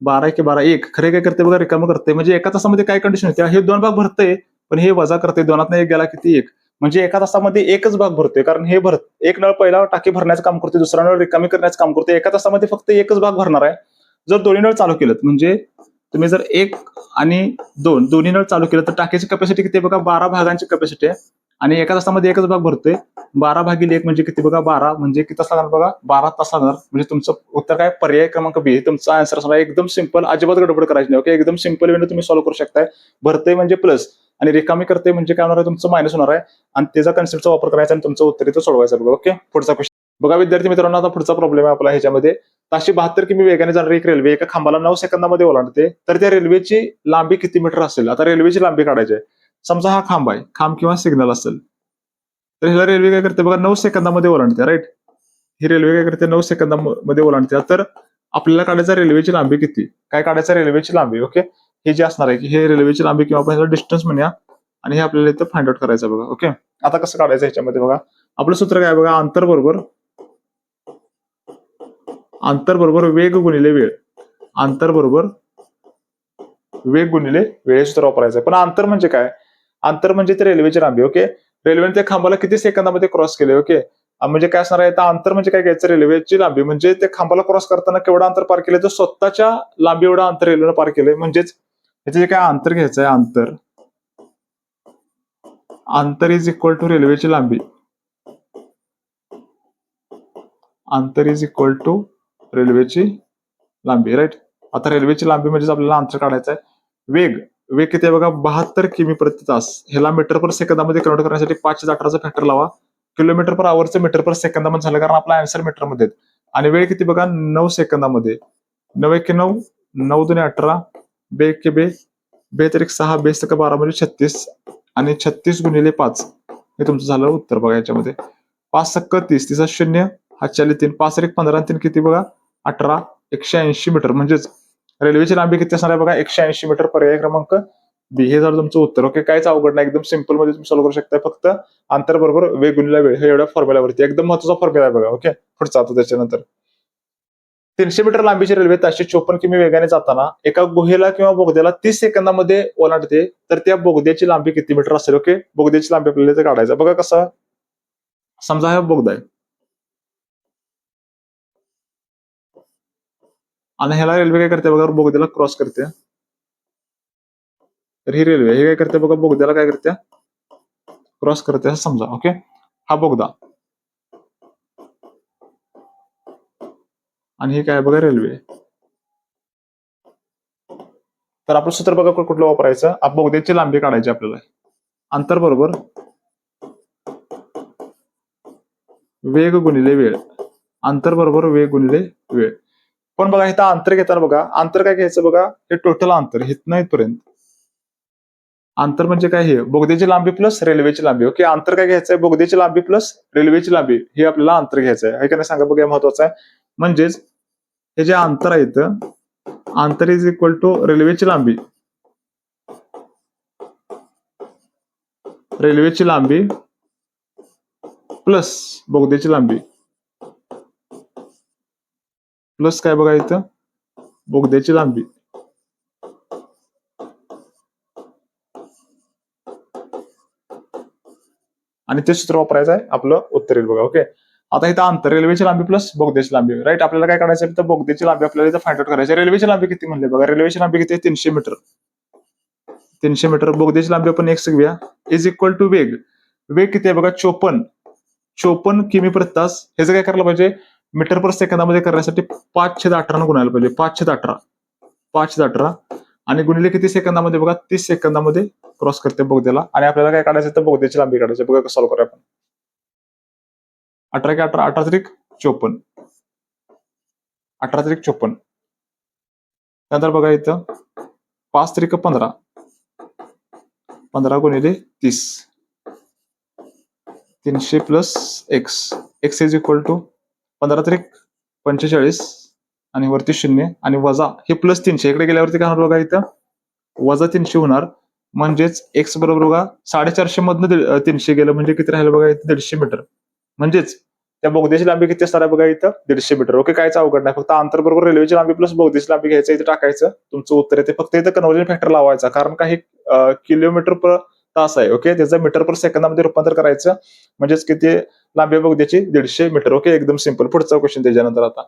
12 1 12 1 खरे काय करते बघा रिकामं करते. म्हणजे एका तासामध्ये काय कंडिशन होते, हे 2 भाग भरते पण हे वजा करते, 2त 1 गेला किती 1 म्हणजे एका तासामध्ये एकच भाग भरतोय. कारण हे एक नळ पहिला टाकी भरण्याचं काम करते, दुसरा नळ रिकामी करण्याचं काम करते. एका तासामध्ये फक्त एकच भाग भरणार आहे. जर दोन्ही नळ चालू केलं म्हणजे तुम्ही जर 1 आणि 2 दोन्ही नळ चालू केलं तर टाकीची कॅपॅसिटी किती बघा 12 भागांची कॅपॅसिटी आहे आणि एका तासामध्ये एकच भाग भरतोय 12/1 म्हणजे किती बघा 12 म्हणजे किती तास लागणार बघा 12 तास लागणार म्हणजे तुमचं उत्तर काय पर्याय क्रमांक बी तुमचा आन्सर असणार एकदम सिंपल अजिबात गडबड करायची नाही ओके एकदम सिंपल वेने तुम्ही सॉल्व्ह करू शकताय भरतय म्हणजे प्लस आणि रिकामी करते म्हणजे काय होणार आहे तुमचं मायनस होणार आहे आणि त्याचा कन्सेप्टचा वापर करायचा आणि तुमचं उत्तर इथं सोडवायचं बघा ओके पुढचा क्वेश्चन बघा विद्यार्थी मित्रांनो आता पुढचा प्रॉब्लेम आहे आपला ह्याच्यामध्ये 772 किमी वेगाने जाणारी एक रेल्वे एका खांबाला 9 सेकंदामध्ये ओलांडते तर त्या रेल्वेची लांबी किती मीटर असेल आता रेल्वेची लांबी काढायची आहे समजा हा खांब आहे खांब किंवा सिग्नल असेल तर ह्याला रेल्वे काय करते बघा 9 सेकंदामध्ये ओलांडते राईट ही रेल्वे काय करते 9 सेकंदामध्ये ओलांडते तर आपल्याला काढायचं रेल्वेची लांबी किती काय काढायचं रेल्वेची लांबी ओके हे जे असणार आहे की हे रेल्वेची लांबी किंवा आपण डिस्टन्स म्हणूया आणि हे आपल्याला इथं फाइंड आउट करायचं बघा ओके आता कसं काढायचं ह्याच्यामध्ये बघा आपलं सूत्र काय बघा अंतर बरोबर वेग गुणिले वेळ अंतर बरोबर वेग गुणिले वेळ सूत्र वापरायचं पण अंतर म्हणजे काय अंतर म्हणजे ते रेल्वेची लांबी ओके रेल्वेने त्या खांबाला किती सेकंदामध्ये क्रॉस केले ओके म्हणजे काय असणार आहे तर अंतर म्हणजे काय घ्यायचं रेल्वेची लांबी म्हणजे ते खांबाला क्रॉस करताना केवढं अंतर पार केलं तर स्वतःच्या लांबी एवढं अंतर रेल्वेनं पार केलंय म्हणजेच ह्याचे जे काय अंतर घ्यायचं आहे अंतर इज इक्वल टू रेल्वेची लांबी अंतर इज इक्वल टू रेल्वेची लांबी राईट आता रेल्वेची लांबी म्हणजे आपल्याला अंतर काढायचं आहे वेग किती आहे बघा 72 किमी प्रति तास ह्याला मीटर पर सेकंदामध्ये कन्वर्ट करण्यासाठी 518चा फॅक्टर लावा किलोमीटर पर आवरचं मीटर पर सेकंदामध्ये झालं कारण आपला आन्सर मीटर मध्ये आणि वेळ किती बघा 9 सेकंदामध्ये 9 9 2 18 बे 6 बे 12 म्हणजे 36 आणि 36 गुणिले 5 हे तुमचं झालं उत्तर बघा याच्यामध्ये 5 सक्क 30 तिचा 0 हा 3 5 1 15 3 किती बघा 18 180 मीटर म्हणजेच रेल्वेची लांबी किती असणार आहे बघा 180 मीटर पर्याय क्रमांक बी हे झालं तुमचं उत्तर ओके काहीच अवघड नाही एकदम सिंपल मध्ये तुम्ही सॉल्व्ह करू शकता फक्त अंतर बरोबर वेग गुणिले वेळ हे एवढ्या फॉर्म्युलावरती एकदम महत्वाचा फॉर्म्युला आहे बघा ओके पुढचा आता त्याच्यानंतर 300 मीटर लांबीची रेल्वे 754 किमी वेगाने जाताना एका गुहेला किंवा बोगद्याला 30 सेकंदामध्ये ओलांडते तर त्या बोगद्याची लांबी किती मीटर असेल ओके बोगद्याची लांबी आपल्याला इथे काढायचं बघा कसं समजा हा बोगदा आहे आणि ह्याला रेल्वे काय करते बघा बोगद्याला क्रॉस करते तर ही रेल्वे हे काय करते बघा बोगद्याला काय करते क्रॉस करते असं समजा ओके हा बोगदा आणि हे काय बघा रेल्वे तर आपलं सूत्र बघा कुठलं वापरायचं बोगद्याची लांबी काढायची आपल्याला अंतर बरोबर वेग गुणिले वेळ अंतर बरोबर वेग गुणिले वेळ पण बघा इथं अंतर घेताना बघा अंतर काय घ्यायचं बघा हे टोटल अंतर इथनं इथपर्यंत अंतर म्हणजे काय हे बोगद्याची लांबी प्लस रेल्वेची लांबी ओके अंतर काय घ्यायचंय बोगद्याची लांबी प्लस रेल्वेची लांबी हे आपल्याला अंतर घ्यायचं आहे का नाही सांगा बघा महत्वाचं आहे म्हणजेच हे जे अंतर आहे इथं अंतर इज इक्वल टू रेल्वेची लांबी प्लस बोगद्याची लांबी प्लस काय बघा इथं बोगद्याची लांबी आणि ते सूत्र वापरायचं आहे आपलं उत्तर येईल बघा ओके आता इथं अंतर रेल्वेची लांबी प्लस बोगद्याची लांबी राईट आपल्याला काय करायचं तर बोगद्याची लांबी आपल्याला इथं फाइंड आउट करायची रेल्वेची लांबी किती म्हणले बघा रेल्वेची लांबी किती आहे 300 मीटर बोगद्याची लांबी आपण एक घेऊया इज इक्वल टू वेग किती आहे बघा 54 किमी प्रति तास ह्याचं काय करायला पाहिजे मीटर पर सेकंदामध्ये करण्यासाठी 5/18 गुणायला पाहिजे 5/18 आणि गुणिले किती सेकंदामध्ये बघा 30 सेकंदामध्ये क्रॉस करते बोगद्याला आणि आपल्याला काय काढायचं तर बोगद्याची लांबी काढायची बघा कसं सॉल्व्ह करूया आपण 18 18 18 त्रिक 54 18 त्रिक 54 नंतर बघा इथं 5 त्रिक 15 15 गुणिले 30 300 plus x is equal to 15 त्रिक 45 आणि वरती 0 आणि वजा हे प्लस 300 इकडे गेल्यावरती काय होणार बघा इथं वजा 300 होणार म्हणजेच एक्स बरोबर बघा 450 मधनं 300 गेलं म्हणजे किती राहिलं बघा इथं 150 मीटर म्हणजेच त्या बोगद्याची लांबी किती असणार आहे बघा इथं 150 मीटर ओके कायच अवघड नाही फक्त अंतर बरोबर रेल्वेची लांबी प्लस बोगद्याची लांबी घ्यायचं इथे टाकायचं तुमचं उत्तर येते फक्त इथं कन्व्हर्जन फॅक्टर लावायचा कारण काही किलोमीटर पर तास आहे ओके त्याचं मीटर पर सेकंदामध्ये रूपांतर करायचं म्हणजेच किती लांबी बोगद्याची 150 मीटर ओके एकदम सिंपल पुढचा क्वेश्चन त्याच्यानंतर आता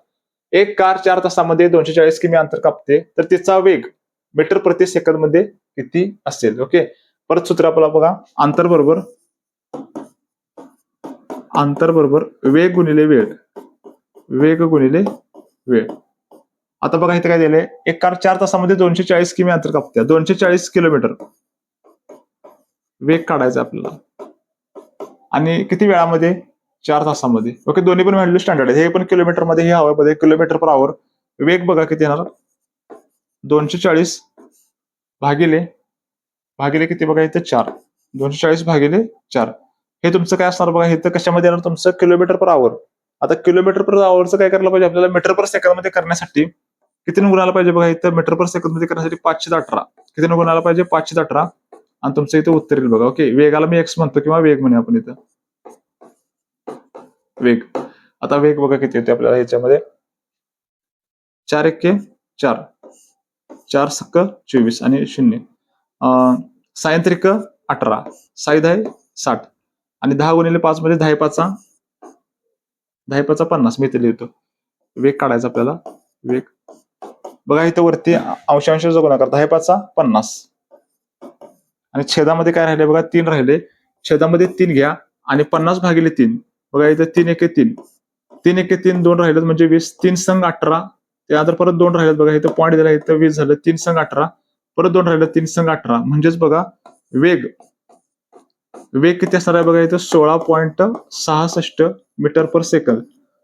एक कार 4 तासामध्ये 240 किमी अंतर कापते तर तिचा वेग मीटर प्रति सेकंद मध्ये किती असेल. ओके, परत सूत्र आपल्याला बघा, अंतर बरोबर वेग गुणिले वेळ, वेग गुणिले वेळ. आता बघा इथे काय दिलंय, एक कार 4 तासामध्ये 240 किमी अंतर कापते, 240 किलोमीटर वेग काढायचा आपल्याला, आणि किती वेळामध्ये, 4 तासामध्ये. ओके, दोन्ही पण व्हॅल्यू स्टँडर्ड आहे, हे पण किलोमीटर मध्ये, हे हवेमध्ये किलोमीटर पर आवर. वेग बघा किती येणार, 240 भागिले किती बघा इथे 4, 240 भागिले 4. हे तुमचं काय असणार बघा, इथं कशामध्ये येणार तुमचं, किलोमीटर पर आवर. आता किलोमीटर पर आवरचं काय करायला पाहिजे आपल्याला, मीटर पर सेकंद मध्ये करण्यासाठी किती गुणाला पाहिजे बघा, इथं मीटर पर सेकंद मध्ये करण्यासाठी 518, किती गुणाला पाहिजे, 518. आणि तुमचं इथं उत्तर येईल बघा. ओके, वेगाला मी एक्स म्हणतो किंवा वेग म्हणूया आपण इथं, वेग. आता वेग बघा किती येते आपल्याला ह्याच्यामध्ये, 4 एक्के 4, 4 सक्क 24 आणि 0, साइन त्रिक 18, साई 10 60, आणि 10 गुणिले 5 मध्ये 10 पाचा 50. मी इथे लिहितो. वेग काढायचा आपल्याला, वेग बघा इथं वरती अंशांश गुणाकार, 10 पाचा 50, आणि छेदामध्ये काय राहिले बघा, 3 राहिले. छेदामध्ये 3 घ्या आणि 50 भागिले 3. बघा इथं 3 एके 3, 3 एके 3, 2 राहिलेत म्हणजे 20, 3 संग 18. त्यानंतर परत 2 राहिलेत बघा, इथं पॉईंट दिला, इथं 20 झालं, 3 संग 18, परत 2 राहिलं, 3 संग 18. म्हणजेच बघा वेग किती असणार आहे बघा, इथं 16.66 metre per second.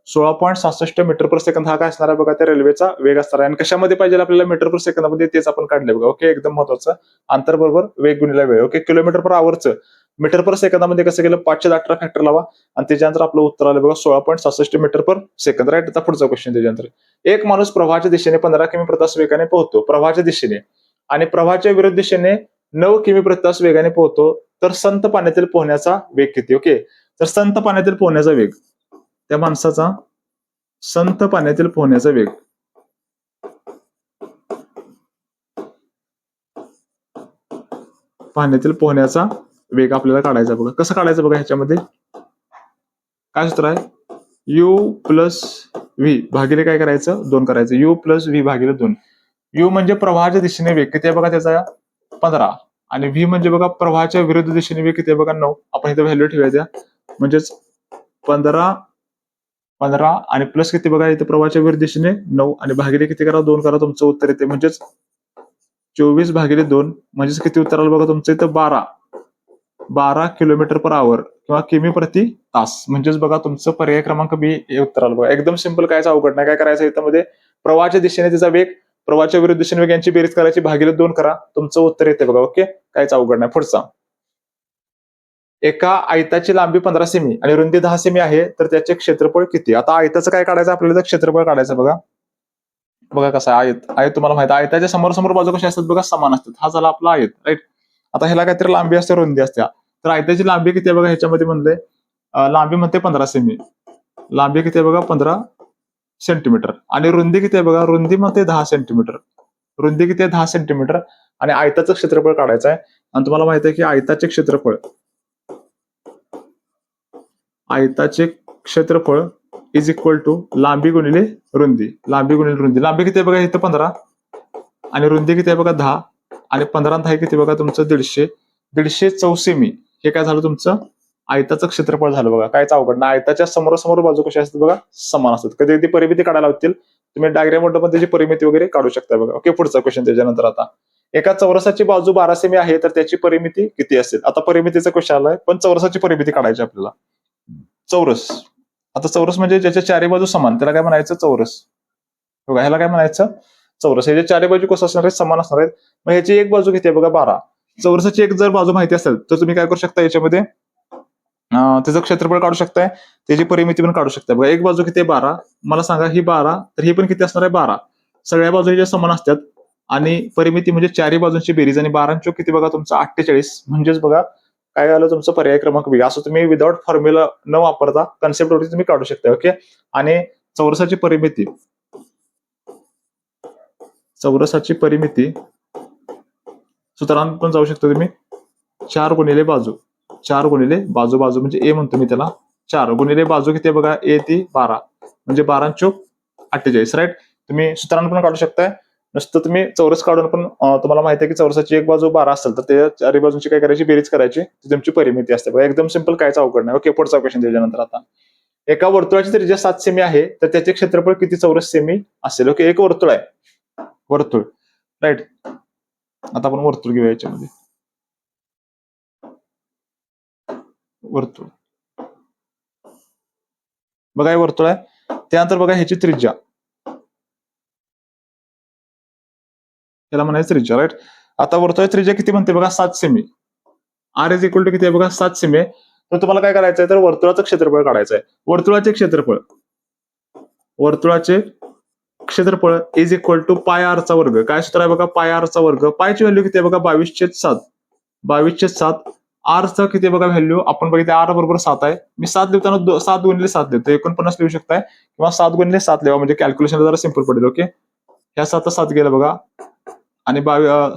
16.66 metre per second हा काय असणार आहे बघा, त्या रेल्वेचा वेग असणार आहे. आणि कशामध्ये पाहिजे आपल्याला, मीटर पर सेकंदामध्ये, तेच आपण काढले बघा. ओके, एकदम महत्वाचं, अंतर बरोबर वेग गुणिले वेळ. ओके, किलोमीटर पर आवरचं मीटर पर सेकंदामध्ये कसं केलं, 518 फॅक्टर लावा, आणि त्याच्यानंतर आपलं उत्तर आलं बघा 16.66 मीटर पर सेकंद. राईट, आता पुढचा क्वेश्चन. त्याच्यानंतर एक माणूस प्रवाहाच्या दिशेने 15 किमी प्रति तास वेगाने पोहतो, प्रवाहाच्या दिशेने, आणि प्रवाहाच्या विरुद्ध दिशेने 9 किमी प्रति तास वेगाने पोहतो, तर संत पाण्यातील पोहण्याचा वेग किती. ओके, तर संत पाण्यातील पोहण्याचा वेग, त्या माणसाचा संत पाण्यातील पोहण्याचा वेग, पाण्यातील पोहण्याचा वेग आपल्याला काढायचा बघा. कसं काढायचं बघा, ह्याच्यामध्ये काय सूत्र आहे, u प्लस व्ही भागिले काय करायचं, 2 करायचं, u प्लस व्ही भागिले 2. u म्हणजे प्रवाहाच्या दिशेने वेग किती आहे बघा त्याचा, 15, आणि व्ही म्हणजे बघा प्रवाहाच्या विरुद्ध दिशेने वेग किती आहे बघा, 9. आपण इथं व्हॅल्यू ठेवायच्या, म्हणजेच 15 आणि प्लस किती बघा, इथे प्रवाहाच्या विरुद्ध दिशेने 9, आणि भागिले किती करा, 2 करा, तुमचं उत्तर येते, म्हणजेच 24 भागिले 2, म्हणजेच किती उत्तर आलं बघा तुमचं इथं, 12 किलोमीटर पर आवर किंवा किमी प्रति तास. म्हणजेच बघा तुमचं पर्याय क्रमांक बी हे उत्तर आलं बघा. एकदम सिंपल, कायच अवघड नाही. काय करायचं याच्यामध्ये, प्रवाहाच्या दिशेने त्याचा वेग, प्रवाहाच्या विरुद्ध दिशेने वेग यांची बेरीज करायची, भागिले 2 करा, तुमचं उत्तर येते बघा. ओके, कायच अवघड नाही. पुढचा, एका आयताची लांबी 15 सेमी आणि रुंदी 10 सेमी आहे, तर त्याचे क्षेत्रफळ किती. आता आयताचं काय काढायचं आपल्याला, क्षेत्रफळ काढायचं बघा. बघा कसं आहे, आयत तुम्हाला माहिती आहे, आयताच्या समोर बाजू कशा असतात बघा, समान असतात. हा झाला आपला आयत. राईट, आता ह्याला काहीतरी लांबी असते, रुंदी असते. तर आयताची लांबी किती आहे बघा, ह्याच्यामध्ये म्हणलंय लांबी म्हणते 15 सेमी, लांबी किती आहे बघा 15 सेंटीमीटर, आणि रुंदी किती आहे बघा, रुंदी म्हणते 10 सेंटीमीटर, रुंदी किती आहे 10 सेंटीमीटर, आणि आयताचं क्षेत्रफळ काढायचं आहे. आणि तुम्हाला माहिती आहे की आयताचे क्षेत्रफळ इज इक्वल टू लांबी गुणिले रुंदी, लांबी किती आहे बघा इथं 15, आणि रुंदी किती आहे बघा 10, आणि 15 10 किती बघा तुमचं 150 चौसेमी. हे काय झालं तुमचं आयताचं क्षेत्रफळ झालं बघा. कायच अवघड नाही. आयताच्या समोर बाजू कशा असतात बघा, समान असतात. कधी कधी परिमिती काढायला होतील, तुम्ही डायग्राम मध्ये पण त्याची परिमिती वगैरे काढू शकता बघा. ओके, पुढचा क्वेश्चन. त्याच्यानंतर आता एका चौरसाची बाजू 12 सेमी आहे, तर त्याची परिमिती किती असेल. आता परिमितीचा क्वेश्चन आलाय, पण चौरसाची परिमिती काढायची आपल्याला. चौरस, आता चौरस म्हणजे ज्याच्या चारी बाजू समान, त्याला काय म्हणायचं, चौरस. बघा ह्याला काय म्हणायचं, चौरस. ह्याच्या चारी बाजू कसं असणार आहे, समान असणार आहेत. मग ह्याची एक बाजू किती आहे बघा 12. चौरसाची एक जर बाजू माहिती असेल तर तुम्ही काय करू शकता, याच्यामध्ये त्याचं क्षेत्रफळ काढू शकताय, त्याची परिमिती पण काढू शकताय. बघा एक बाजू किती आहे 12, मला सांगा ही 12, तर ही पण किती असणार आहे 12. सगळ्या बाजू ज्या समान असतात, आणि परिमिती म्हणजे चारही बाजूंची बेरीज, आणि 12 चौक किती बघा तुमचं 48. म्हणजेच बघा काय झालं तुमचं पर्याय क्रमांक बी. असं तुम्ही विदाउट फॉर्म्युला न वापरता कन्सेप्ट वरती तुम्ही काढू शकता. ओके, आणि चौरसाची परिमिती सूत्रांत पण जाऊ शकता तुम्ही, 4 गुणिले बाजू म्हणजे ए म्हणतो मी त्याला, 4 गुणिले बाजू किती बघा, ए ती 12, म्हणजे 12 चौक 48. राईट, तुम्ही सूत्रांत पण काढू शकताय, नुसतं तुम्ही चौरस काढून पण तुम्हाला माहिती आहे की चौरसाची एक बाजू 12 असेल तर त्या चारही बाजूची काय करायची, बेरीज करायची, ती तुमची परिमिती असते बघा. एकदम सिंपल, कायच अवघड नाही. ओके, पुढचा क्वेश्चन त्याच्यानंतर. आता एका वर्तुळाची त्रिज्या 7 सेमी आहे, तर त्याचे क्षेत्रफळ किती चौरस सेमी असेल? ओके, एक वर्तुळ आहे, वर्तुळ, राईट. आता आपण वर्तुळ घेऊया याच्यामध्ये. वर्तुळ बघा, हे वर्तुळ आहे. त्यानंतर बघा ह्याची त्रिज्या, याला म्हणायचं त्रिज्या, राईट. आता वर्तुळाची त्रिज्या किती म्हणते बघा, 7 सेमी. आर इज इक्वल टू किती आहे बघा, 7 सेमी आहे. तर तुम्हाला काय करायचं आहे, तर वर्तुळाचं क्षेत्रफळ काढायचं आहे. वर्तुळाचे क्षेत्रफळ is equal to pi r चा वर्ग. काय सूत्र आहे बघा, पाय आर चा वर्ग. पायची व्हॅल्यू किती आहे बघा, 22/7. 22/7. आर चा किती आहे बघा व्हॅल्यू, आपण बघितलं आर बरोबर 7 आहे. मी 7 लिहिताना 7 गुणिले 7 लिहितो, 49 लिहू शकताय, किंवा 7 गुणिले 7 लिहा, म्हणजे कॅल्क्युलेशन जरा सिंपल पडेल. ओके, ह्या 7 गेला बघा, आणि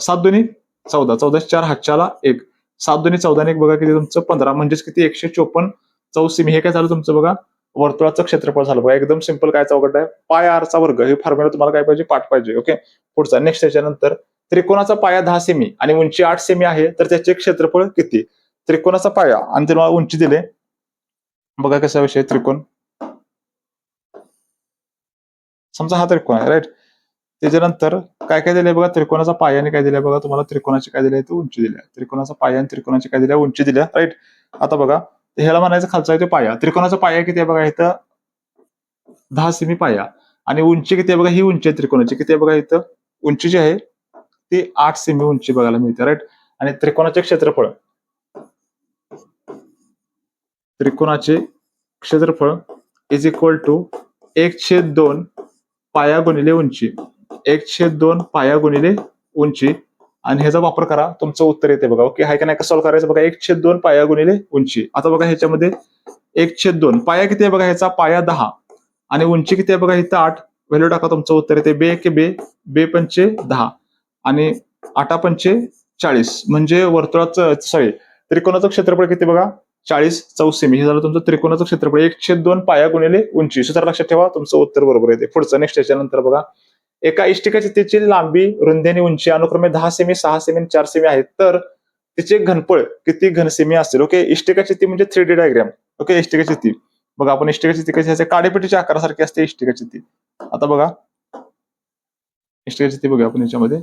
7 दोन्ही 14, 14 4 हातच्याला 1, 7 दोन्ही 14 1 बघा किती तुमचं 15, म्हणजेच किती 154 चौसेमी. हे काय झालं तुमचं बघा, वर्तुळाचं क्षेत्रफळ झालं बघा. एकदम सिंपल, काय अवघड आहे. पाय आर चा वर्ग, हे फॉर्म्युला तुम्हाला काय पाहिजे, पाठ पाहिजे. ओके, पुढचा नेक्स्ट. त्याच्यानंतर त्रिकोणाचा पाया 10 सेमी आणि उंची 8 सेमी आहे, तर त्याचे क्षेत्रफळ किती? त्रिकोणाचा पाया आणि तुम्हाला उंची दिले बघा, कसा विषय. त्रिकोण, समजा हा त्रिकोण आहे, राईट. त्याच्यानंतर काय काय दिलंय बघा, त्रिकोणाचा पाया आणि काय दिलंय बघा तुम्हाला, त्रिकोणाची काय दिलंय, तर उंची दिल्या. त्रिकोणाचा पाया आणि त्रिकोणाची काय दिल्या, उंची दिल्या, राईट. आता बघा, ह्याला म्हणायचं खालचा आहे तो पाया. त्रिकोणाचा पाया किती आहे बघा, इथं 10 सेमी पाया, आणि उंची किती आहे बघा, ही उंची आहे त्रिकोणाची, किती आहे बघा, इथं उंची जी आहे ती 8 सेमी उंची बघायला मिळते, राईट. आणि त्रिकोणाचे क्षेत्रफळ, इज इक्वल टू 1/2 पाया गुणिले उंची, 1/2 पाया गुणिले उंची, आणि ह्याचा वापर करा, तुमचं उत्तर येते बघा. ओके, हाय का नाही, कसं सॉल्व्ह करायचं बघा, 1/2 पाया गुणिले उंची. आता बघा ह्याच्यामध्ये 1/2 पाया किती आहे बघा, ह्याचा पाया 10 आणि उंची किती आहे बघा, इथं 8. व्हॅल्यू टाका, तुमचं उत्तर येते बे के बे, बे पंचे 10 आणि 8 पंचे 40, म्हणजे वर्तुळाचं, सॉरी, त्रिकोणाचं क्षेत्रफळ किती बघा, 40 चौसेमी. हे झालं तुमचं त्रिकोणाचं क्षेत्रफळ, 1/2 पाया गुणिले उंची. सूत्र लक्षात ठेवा, तुमचं उत्तर बरोबर येते. पुढचं नेक्स्ट. त्याच्यानंतर बघा, एका इष्टिकाची लांबी, रुंदी आणि उंची अनुक्रमे 10 सेमी, 6 सेमी आणि 4 सेमी आहेत, तर तिचे घनफळ किती घनसेमी असेल? ओके, इष्टिकाची म्हणजे 3D डायग्राम. ओके, इष्टिकाची बघा, आपण इष्टिकाची कशी असते, काडेपेटीच्या आकारासारखी असते इष्टिकाची. आता बघा इष्टिकाची बघा आपण याच्यामध्ये,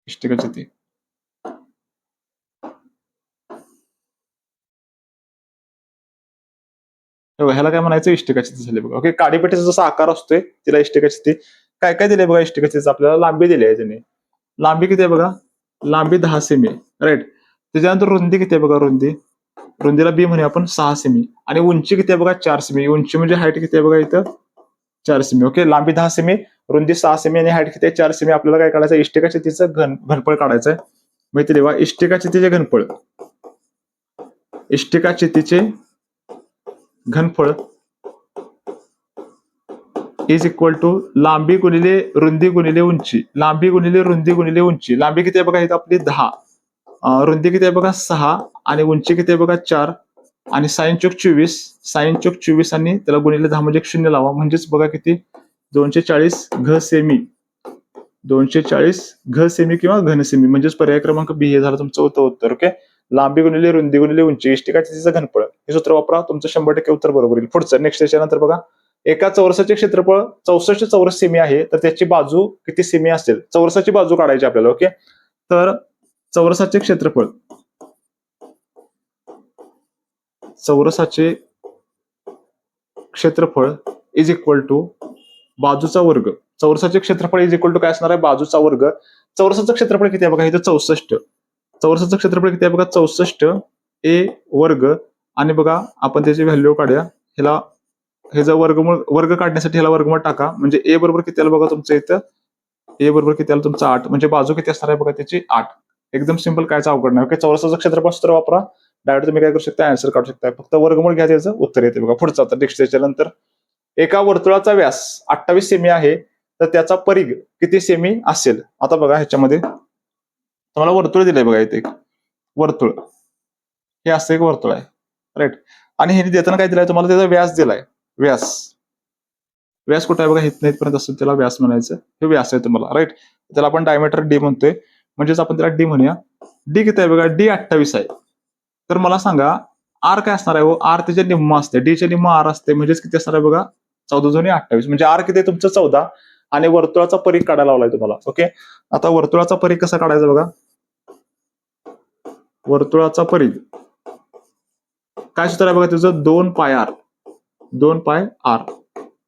इष्टिकाची ह्याला काय म्हणायचं, इष्टिकाची झाली बघा. ओके, काडीपेटीचा जसा आकार असतोय तिला इष्टिकाची. काय काय दिले बघा इष्टिकाची, आपल्याला लांबी दिली आहे त्याने. लांबी किती आहे बघा, लांबी 10 सेमी, राईट. त्याच्यानंतर रुंदी किती आहे बघा, रुंदीला बी म्हणूया आपण 6 सेमी, आणि उंची किती आहे बघा, 4 सेमी. उंची म्हणजे हाईट किती आहे बघा, इथं 4 सेमी. ओके, लांबी 10 सेमी, रुंदी 6 सेमी आणि हाईट किती आहे, 4 सेमी. आपल्याला काय काढायचं, इष्टिकाचे घनफळ काढायचं आहे. माहिती देवा, इष्टिकाचे घनफळ, इष्टिकाचे घनफळ इज इक्वल टू लांबी गुणिले रुंदी गुणिले उंची. लांबी गुणिले रुंदी गुणिले उंची. लांबी किती आहे बघा इथं आपली 10, रुंदी किती आहे बघा 6, आणि उंची किती आहे बघा 4, आणि साइन चौक 24, साइन चौक 24 आणि त्याला गुणिले 10 म्हणजे 0 लावा, म्हणजेच बघा किती 240 घ सेमी, 240 घ सेमी किंवा घन सेमी, म्हणजेच पर्याय क्रमांक बी हे झालं तुमचं उत्तर. ओके, लांबी गुणिले रुंदी गुणिले उंची, इष्टिकाचे घनफळ, हे सूत्र वापरा, तुमचं 100% उत्तर बरोबर येईल. पुढचं नेक्स्ट. त्याच्यानंतर बघा, एका चौरसाचे क्षेत्रफळ 64 चौरस सेमी आहे, तर त्याची बाजू किती सेमी असेल? चौरसाची बाजू काढायची आपल्याला. ओके, तर चौरसाचे क्षेत्रफळ इज इक्वल टू बाजूचा वर्ग. चौरसाचे क्षेत्रफळ इज इक्वल टू काय असणार आहे, बाजूचा वर्ग. चौरसाचं क्षेत्रफळ किती आहे बघा इथं 64. चौरसाचं क्षेत्रफळ किती आहे बघा, 64 ए वर्ग, आणि बघा आपण त्याची व्हॅल्यू काढूया. ह्याला हे जर वर्ग काढण्यासाठी ह्याला वर्गमूळ टाका, म्हणजे ए बरोबर किती आलं बघा तुमचं इथं, ए बरोबर किती आलं तुमचं 8, म्हणजे बाजू किती असणार आहे बघा त्याची 8. एकदम सिंपल, कायच अवघड नाही. ओके, चौरसाचं क्षेत्रफळ सूत्र वापरा, डायरेक्ट तुम्ही काय करू शकता, आन्सर काढू शकता. फक्त वर्गमूळ घ्या, त्याचं उत्तर येते बघा. पुढचा आता नेक्स्ट. त्याच्यानंतर एका वर्तुळाचा व्यास 28 सेमी आहे, तर त्याचा परिघ किती सेमी असेल? आता बघा ह्याच्यामध्ये तुम्हाला वर्तुळ दिलंय बघा, इथे एक वर्तुळ, हे असं एक वर्तुळ आहे, राईट. आणि हे देताना काय दिलंय तुम्हाला, त्याचा व्यास दिलाय, व्यास. व्यास कुठे आहे बघा, इथनं इथपर्यंत असतो त्याला व्यास म्हणायचं, हे व्यास आहे तुम्हाला, राईट. त्याला आपण डायमीटर डी म्हणतोय, म्हणजेच आपण त्याला डी म्हणूया. डी किती आहे बघा, डी 28 आहे. तर मला सांगा आर काय असणार आहे, आर त्याच्या निम्म असते, डी च्या निम्म आर असते, म्हणजेच किती असणार आहे बघा, 14 जुनी 28. म्हणजे आर किती आहे तुमचं 14, आणि वर्तुळाचा परिघ काढायला लावलाय तुम्हाला. ओके, आता वर्तुळाचा परिघ कसा काढायचा बघा. वर्तुळाचा परिघ काय सूत्र आहे बघा त्याचं, 2 पाय आर. 2 पाय आर.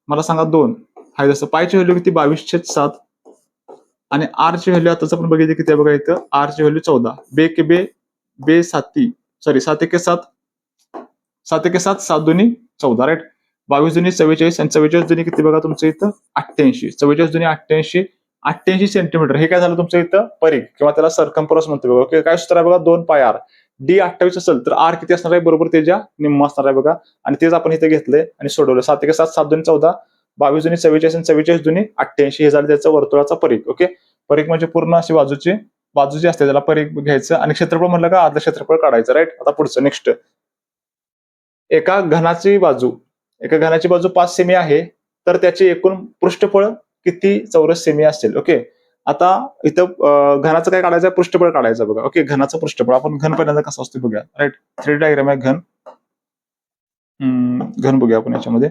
मला सांगा 2 आहे, जसं पायची व्हॅल्यू किती 22/7, आणि आर ची व्हॅल्यू आताच आपण बघितली किती आहे बघा, इथं आर ची व्हॅल्यू 14. बे के बे, बे साती, सॉरी 7 एके 7, 7 एके 7, 7 दुनी 14, राईट. 22 दुनी 44, आणि 44 दुनी किती बघा तुमचं इथं 88. 44 दुनी 88, 88 सेंटीमीटर. हे काय झालं तुमचं इथं परिघ, किंवा त्याला सरकम्फरन्स म्हणतो बघा. ओके, काय सूत्र आहे बघा, 2 पाय आर. डी 28 असेल तर आर किती असणार आहे, बरोबर त्याच्या निम्म असणार आहे बघा, आणि तेच आपण इथे घेतलंय आणि सोडवलं. 7 एके 7, 7 दुनी 14, 22 दुनी 44, आणि 44 दुनी 88, हे झालं त्याचं वर्तुळाचा परिघ. ओके, परिघ म्हणजे पूर्ण अशी बाजू जी असते त्याला परिघ घ्यायचं, आणि क्षेत्रफळ म्हणलं का आतलं क्षेत्रफळ काढायचं, राईट. आता पुढचं नेक्स्ट, एका घनाची बाजू 5 सेमी आहे, तर त्याचे एकूण पृष्ठफळ किती चौरस सेमी असेल. ओके, आता इथं घनाचं काय काढायचं, पृष्ठफळ काढायचं बघा. ओके, घनाचं पृष्ठफळ, आपण घन पहिल्यांदा कसं असतो बघूया, राईट. 3D डायग्राम आहे घन. घन बघूया आपण याच्यामध्ये.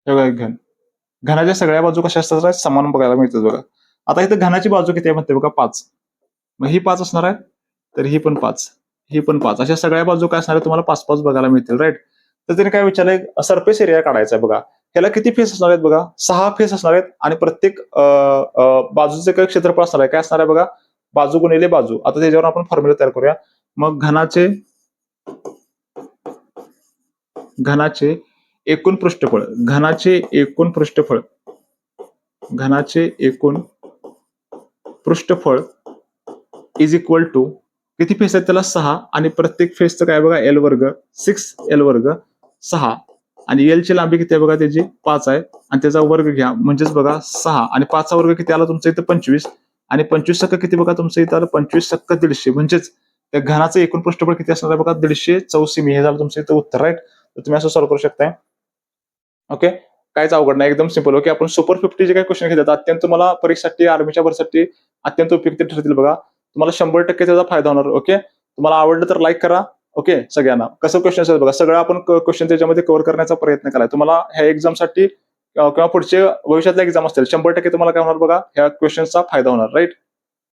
घन, घनाच्या सगळ्या बाजू कशा असतात, समान बघायला मिळतात बघा. आता इथं घनाची बाजू किती आहे म्हणते बघा, 5. मग ही 5 असणार आहे, तर ही पण 5, ही पण 5, अशा सगळ्या बाजू काय असणार आहे तुम्हाला 5-5 बघायला मिळतील, राईट. तर त्याने काय विचारलंय, सरफेस एरिया काढायचा आहे बघा. त्याला किती फेस असणार आहेत बघा, 6 फेस असणार आहेत, आणि प्रत्येक बाजूचे काही क्षेत्रफळ असणार आहे, काय असणार आहे बघा, बाजू गुणिले बाजू. आता त्याच्यावर आपण फॉर्म्युला तयार करूया. मग घनाचे एकूण पृष्ठफळ, घनाचे एकूण पृष्ठफळ इज इक्वल टू, किती फेस आहेत त्याला 6, आणि प्रत्येक फेसचं काय बघा, एल वर्ग, 6 वर्ग 6, आणि एल ची लांबी किती आहे बघा त्याची 5 आहे, आणि त्याचा वर्ग घ्या, म्हणजेच बघा 6, आणि 5चा वर्ग किती आला तुमचं इथं 25, आणि 25 सक्क किती बघा तुमचं इथं आलं 25 सक्क 150, म्हणजेच त्या घनाचं एकूण पृष्ठफळ किती असणार आहे बघा, 150 सेमी. हे झालं तुमचं इथं उत्तर, राईट. तर तुम्ही असं सॉल्व्ह करू शकताय. ओके, काहीच अवघड नाही, एकदम सिंपल. ओके, आपण सुपर 50 जे काही क्वेश्चन घेतात अत्यंत तुम्हाला परीक्षेसाठी, आर्मीच्या भरतीसाठी अत्यंत उपयुक्त ठरतील बघा. तुम्हाला 100% त्याचा फायदा होणार. ओके, तुम्हाला आवडलं तर लाईक करा. ओके, सगळ्यांना कसं क्वेश्चन असेल बघा, सगळं आपण क्वेश्चन त्याच्यामध्ये कव्हर करण्याचा प्रयत्न करा. तुम्हाला ह्या एक्झामसाठी किंवा पुढचे भविष्यातल्या एक्झाम असतील 100% तुम्हाला काय होणार बघा, ह्या क्वेश्चनचा फायदा होणार, राईट.